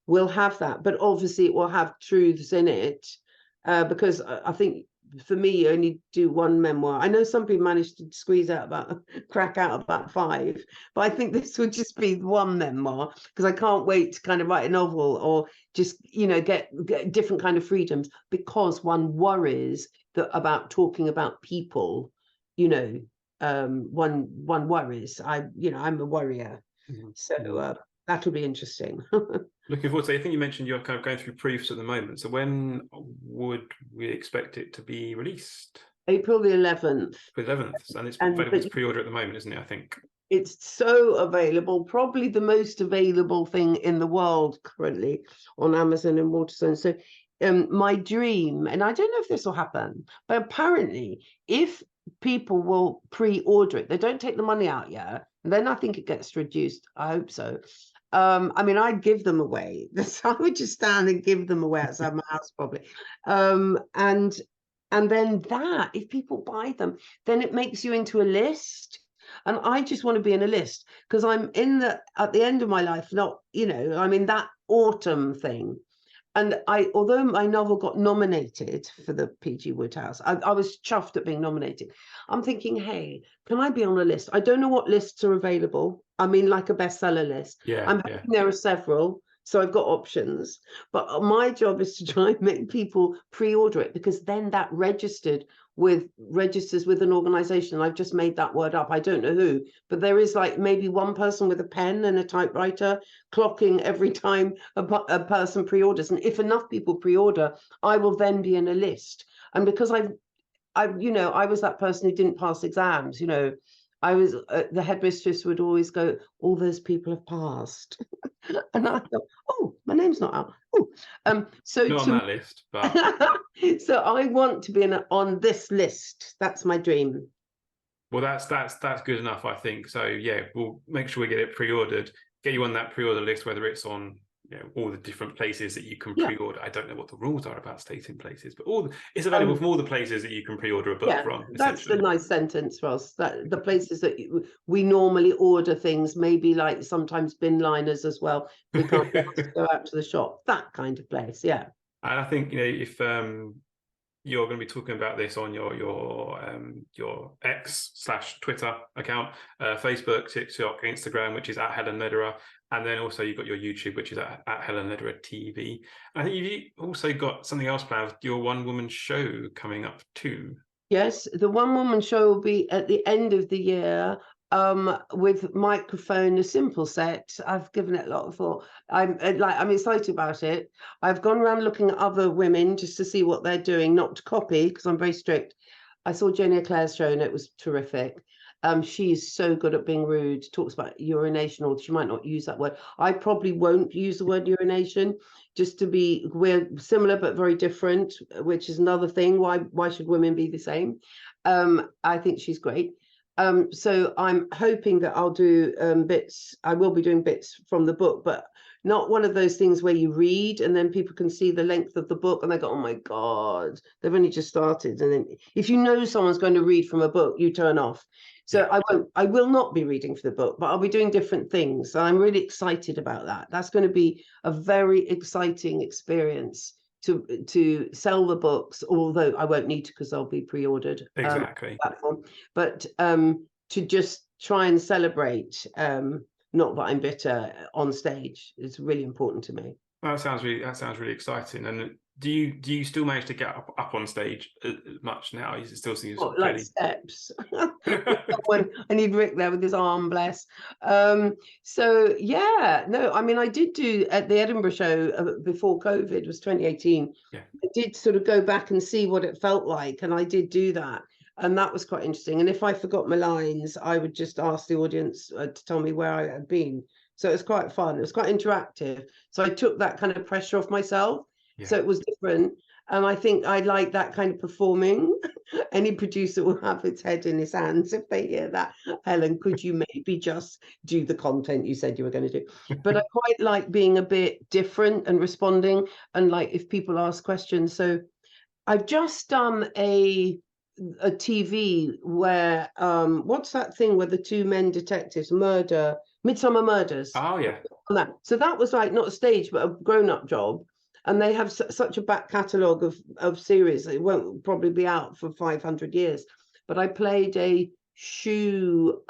will have that, but obviously it will have truths in it. Because I think for me, you only do one memoir. I know some people manage to crack out about 5, but I think this would just be one memoir, because I can't wait to kind of write a novel or just, you know, get different kind of freedoms, because one worries about talking about people, you know, one worries. I'm a worrier. So that'll be interesting. Looking forward to it. I think you mentioned you're kind of going through proofs at the moment. So when would we expect it to be released? April the 11th. The 11th, and it's available to pre-order at the moment, isn't it? I think it's so available, probably the most available thing in the world currently on Amazon and Waterstone. So my dream, and I don't know if this will happen, but apparently if people will pre-order it. They don't take the money out yet. And then I think it gets reduced. I hope so. I mean, I'd give them away. I would just stand and give them away outside my house probably. And then that, if people buy them, then it makes you into a list. And I just want to be in a list because I'm at the end of my life, not, I'm in that autumn thing. And although my novel got nominated for the P.G. Wodehouse, I was chuffed at being nominated. I'm thinking, hey, can I be on a list? I don't know what lists are available. I mean, like a bestseller list. Yeah, I'm hoping there are several, so I've got options. But my job is to try and make people pre-order it, because then that registers with an organization. I've just made that word up. I don't know who, but there is like maybe one person with a pen and a typewriter clocking every time a person pre-orders. And if enough people pre-order, I will then be in a list. And because I was that person who didn't pass exams, I was the headmistress would always go, all those people have passed. And I thought, oh, my name's not out. So not on that list, but so I want to be on this list. That's my dream. Well, that's good enough, I think. So yeah, we'll make sure we get it pre-ordered, get you on that pre-order list, whether it's on all the different places that you can pre-order. I don't know what the rules are about stating places, but it's available from all the places that you can pre-order a book from. That's the nice sentence, Ross. That the places that we normally order things, maybe like sometimes bin liners as well. We can't go out to the shop. That kind of place, yeah. And I think if you're going to be talking about this on your X/Twitter account, Facebook, TikTok, Instagram, which is at Helen Lederer, and then also you've got your YouTube, which is at Helen Lederer TV. I think you've also got something else planned, your one-woman show coming up too. Yes, the one-woman show will be at the end of the year, with microphone, a simple set. I've given it a lot of thought. I'm excited about it. I've gone around looking at other women just to see what they're doing, not to copy, because I'm very strict. I saw Jenny Eclair's show and it was terrific. She's so good at being rude, talks about urination, or she might not use that word. I probably won't use the word urination, just we're similar but very different, which is another thing. Why should women be the same? I think she's great. So I'm hoping that I'll do bits. I will be doing bits from the book, but not one of those things where you read and then people can see the length of the book and they go, oh my God, they've only just started. And then if you know someone's going to read from a book, you turn off. So I will not be reading for the book, but I'll be doing different things. So I'm really excited about that. That's going to be a very exciting experience to sell the books, although I won't need to because they'll be pre-ordered. Exactly. Platform. But to just try and celebrate, not that I'm bitter, on stage is really important to me. That sounds really exciting. And do you still manage to get up on stage much now? Is it still seems like steps? I need Rick there with his arm, bless. So yeah, no, I mean, I did do at the Edinburgh show before COVID, was 2018. Yeah. I did sort of go back and see what it felt like, and I did do that, and that was quite interesting. And if I forgot my lines, I would just ask the audience to tell me where I had been. So it was quite fun. It was quite interactive. So I took that kind of pressure off myself. Yeah. So it was different. And I think I like that kind of performing. Any producer will have its head in his hands if they hear that. Helen, could you maybe just do the content you said you were going to do? But I quite like being a bit different and responding. And like if people ask questions. So I've just done a TV where, what's that thing where the two men detectives murder, Midsummer Murders? Oh, yeah. So that was like not a stage, but a grown-up job. And they have such a back catalogue of series. It won't probably be out for 500 years. But I played a shoe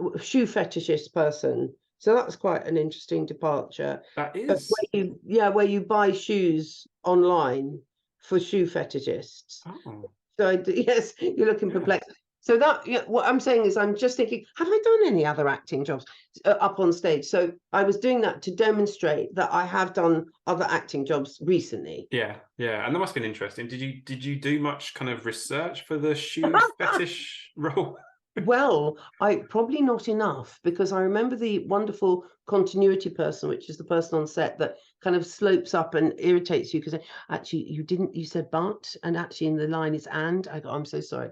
fetishist person. So that's quite an interesting departure. That is. Where you buy shoes online for shoe fetishists. Oh. So yes, you're looking perplexed. So that what I'm saying is I'm just thinking, have I done any other acting jobs up on stage? So I was doing that to demonstrate that I have done other acting jobs recently. Yeah, and that must have been interesting. Did you do much kind of research for the shoe fetish role? Well, I probably not enough, because I remember the wonderful continuity person, which is the person on set that kind of slopes up and irritates you because actually you said but, and actually in the line is and. I go, I'm so sorry.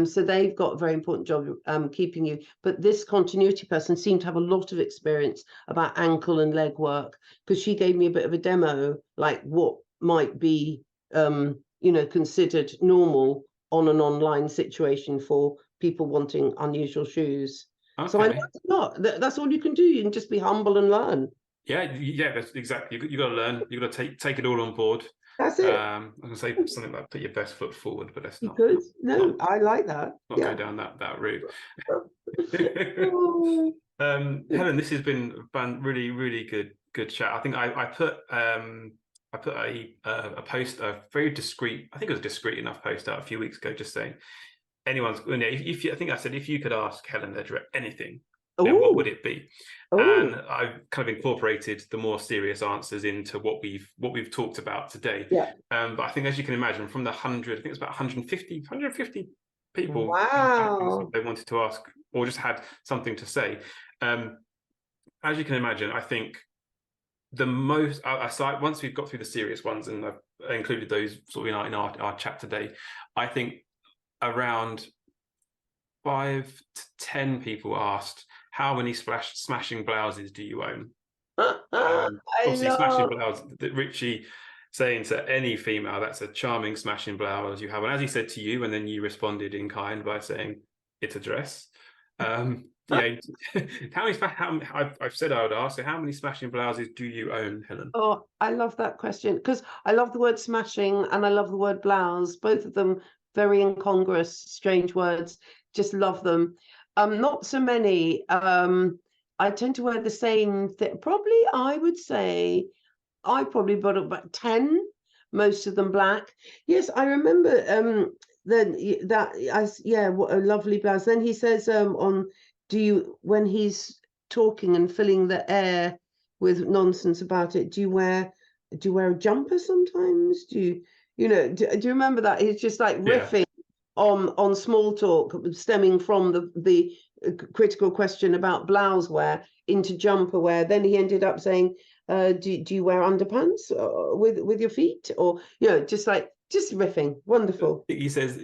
So they've got a very important job keeping you. But this continuity person seemed to have a lot of experience about ankle and leg work, because she gave me a bit of a demo, like what might be considered normal on an online situation for people wanting unusual shoes. So I know Okay. it's not. That's all you can do. You can just be humble and learn. Yeah, that's exactly. You got to learn. You got to take it all on board. That's it. I was gonna say something like put your best foot forward, but let's You not could. not No, not, I like that. not go Yeah. down that route. Oh. Helen, this has been really, really good chat. I think I put a post, a very discreet, I think it was a discreet enough post out a few weeks ago, just saying anyone's, if you, I think I said, if you could ask Helen Ledger anything, then what would Oh. it be? And Oh. I've kind of incorporated the more serious answers into what we've talked about today. Yeah. But I think, as you can imagine, from the 100, I think it's about 150 people Wow. they wanted to ask or just had something to say. As you can imagine, I think the most aside, once we've got through the serious ones, and I've included those sort of in our chat today, I think around 5 to 10 people asked, how many smashing blouses do you own? I Obviously, smashing love. blouse, that Richie saying to any female, that's a charming smashing blouse you have. And as he said to you, and then you responded in kind by saying, it's a dress. Yeah, I've said I would ask, so how many smashing blouses do you own, Helen? Oh, I love that question, because I love the word smashing and I love the word blouse. Both of them very incongruous, strange words. Just love them. Not so many. I tend to wear the same thing. Probably, I would say I probably bought about 10, most of them black. Yes, I remember what a lovely blouse. Then he says when he's talking and filling the air with nonsense about it, do you wear a jumper sometimes? Do you remember that? He's just like Yeah. riffing on small talk, stemming from the critical question about blouse wear into jumper wear. Then he ended up saying, do you wear underpants with your feet, or just riffing. Wonderful. He says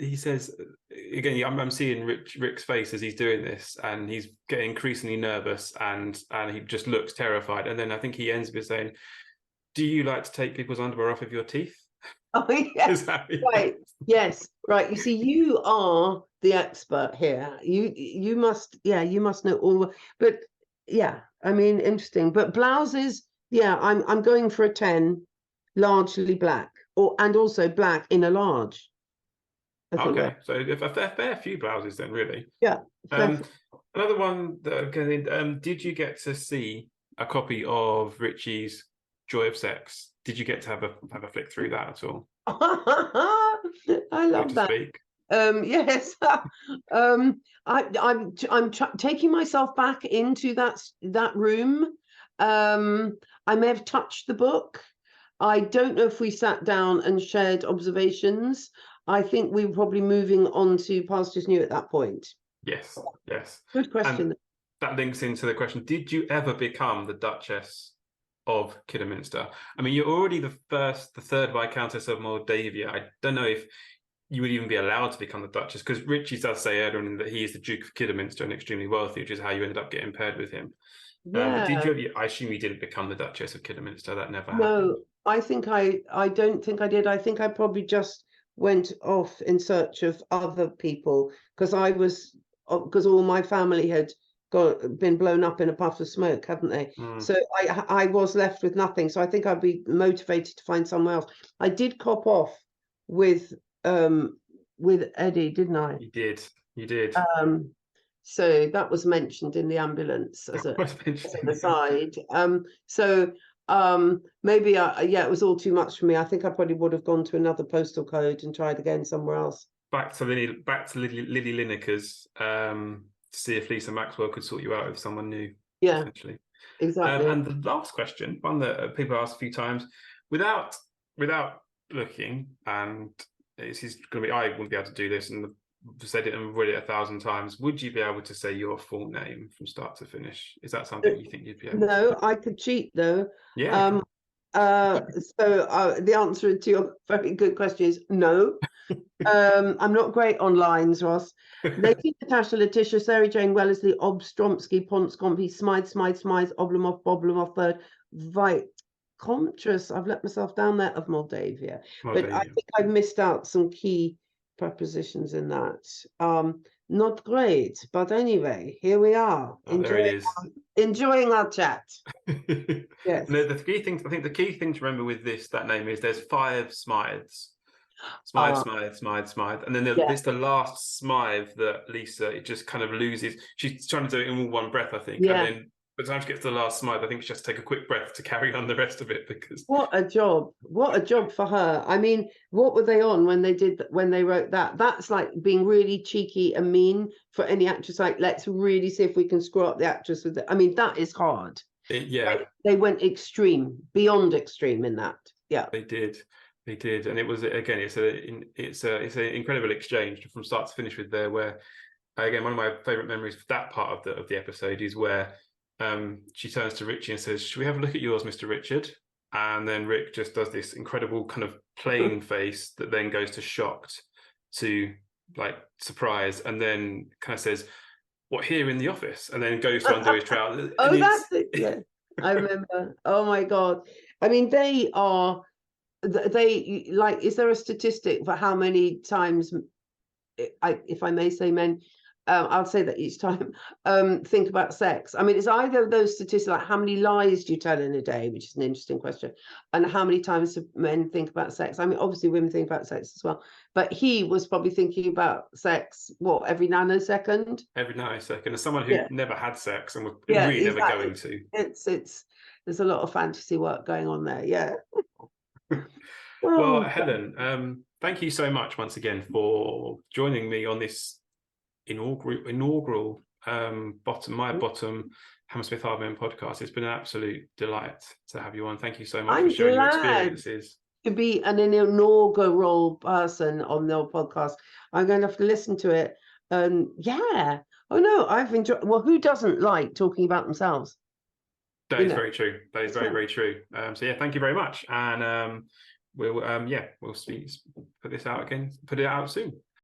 again, I'm seeing Rick's face as he's doing this, and he's getting increasingly nervous, and he just looks terrified. And then I think he ends with saying, do you like to take people's underwear off of your teeth? Oh yes, right. Yes, right. You see, you are the expert here. You must know all. But yeah, I mean, interesting. But blouses, yeah, I'm going for a 10, largely black, and also black in a large. I think Okay, so a fair few blouses then, really. yeah. Another one that did you get to see a copy of Richie's Joy of Sex? Did you get to have a flick through that at all? I love that. Yes. I'm taking myself back into that room. I may have touched the book. I don't know if we sat down and shared observations. I think we were probably moving on to Pastures New at that point. Yes. Good question. And that links into the question: did you ever become the Duchess of Kidderminster? I mean, you're already the third Viscountess of Moldavia. I don't know if you would even be allowed to become the Duchess, because Richie does say earlier on that he is the Duke of Kidderminster and extremely wealthy, which is how you ended up getting paired with him. But did you? I assume you didn't become the Duchess of Kidderminster. That never happened. No, I think I don't think I did. I think I probably just went off in search of other people, because all my family had been blown up in a puff of smoke, hadn't they? So I was left with nothing. So I think I'd be motivated to find somewhere else. I did cop off with Eddie, didn't I? You did. So that was mentioned in the ambulance as an aside. Maybe it was all too much for me. I think I probably would have gone to another postal code and tried again somewhere else. Back to Lily Lineker's, to see if Lisa Maxwell could sort you out with someone new. Yeah, essentially. Exactly. And the last question, one that people asked a few times, without looking, and this is going to be, I wouldn't be able to do this, and said it and read it 1,000 times, would you be able to say your full name from start to finish? Is that something you think you'd be able to No, do? I could cheat though. Yeah. The answer to your very good question is no. I'm not great on lines, Ross. Lady Natasha, Letitia, Sarah Jane, Wellesley, Obstromsky, Ponce, Compy, Smythe, Oblomov, Boblimov, Third, Vite, Comtress. I've let myself down there, of Moldavia. But I think I've missed out some key prepositions in that. Not great, but anyway, here we are. There it is. Enjoying our chat. Yes. The key thing, I think the key thing to remember with that name is there's 5 Smythes. Smythe, and then there's the last Smythe that Lisa, it just kind of loses. She's trying to do it in all one breath, I think. Yeah. And then by the time she gets to the last Smythe, I think she has to take a quick breath to carry on the rest of it, because what a job for her. I mean, what were they on when they wrote that? That's like being really cheeky and mean for any actress. Like, let's really see if we can screw up the actress with it. I mean, that is hard. They went extreme, beyond extreme in that. Yeah, they did, and it was, again, it's an incredible exchange from start to finish with there. Where, again, one of my favorite memories of that part of the episode is where she turns to Richie and says, "Should we have a look at yours, Mr. Richard?" And then Rick just does this incredible kind of plain face that then goes to shocked to like surprise, and then kind of says, "What, here in the office?" And then goes to undo his trousers. Oh, that's it. Yeah, I remember. Oh my God. I mean, they like, is there a statistic for how many times, if I may say, men, I'll say that each time, think about sex? I mean, it's either those statistics, like how many lies do you tell in a day, which is an interesting question, and how many times do men think about sex? I mean, obviously women think about sex as well, but he was probably thinking about sex, what, every nanosecond? Every nanosecond. As someone who never had sex and was really never going to. There's a lot of fantasy work going on there, yeah. Well, Helen, thank you so much once again for joining me on this inaugural bottom Hammersmith Hardman podcast. It's been an absolute delight to have you on. Thank you so much for sharing your experiences. To be an inaugural person on the podcast, I'm going to have to listen to it. I've enjoyed. Well, who doesn't like talking about themselves? That is very true. That is very true. So yeah, thank you very much, and we'll put it out soon.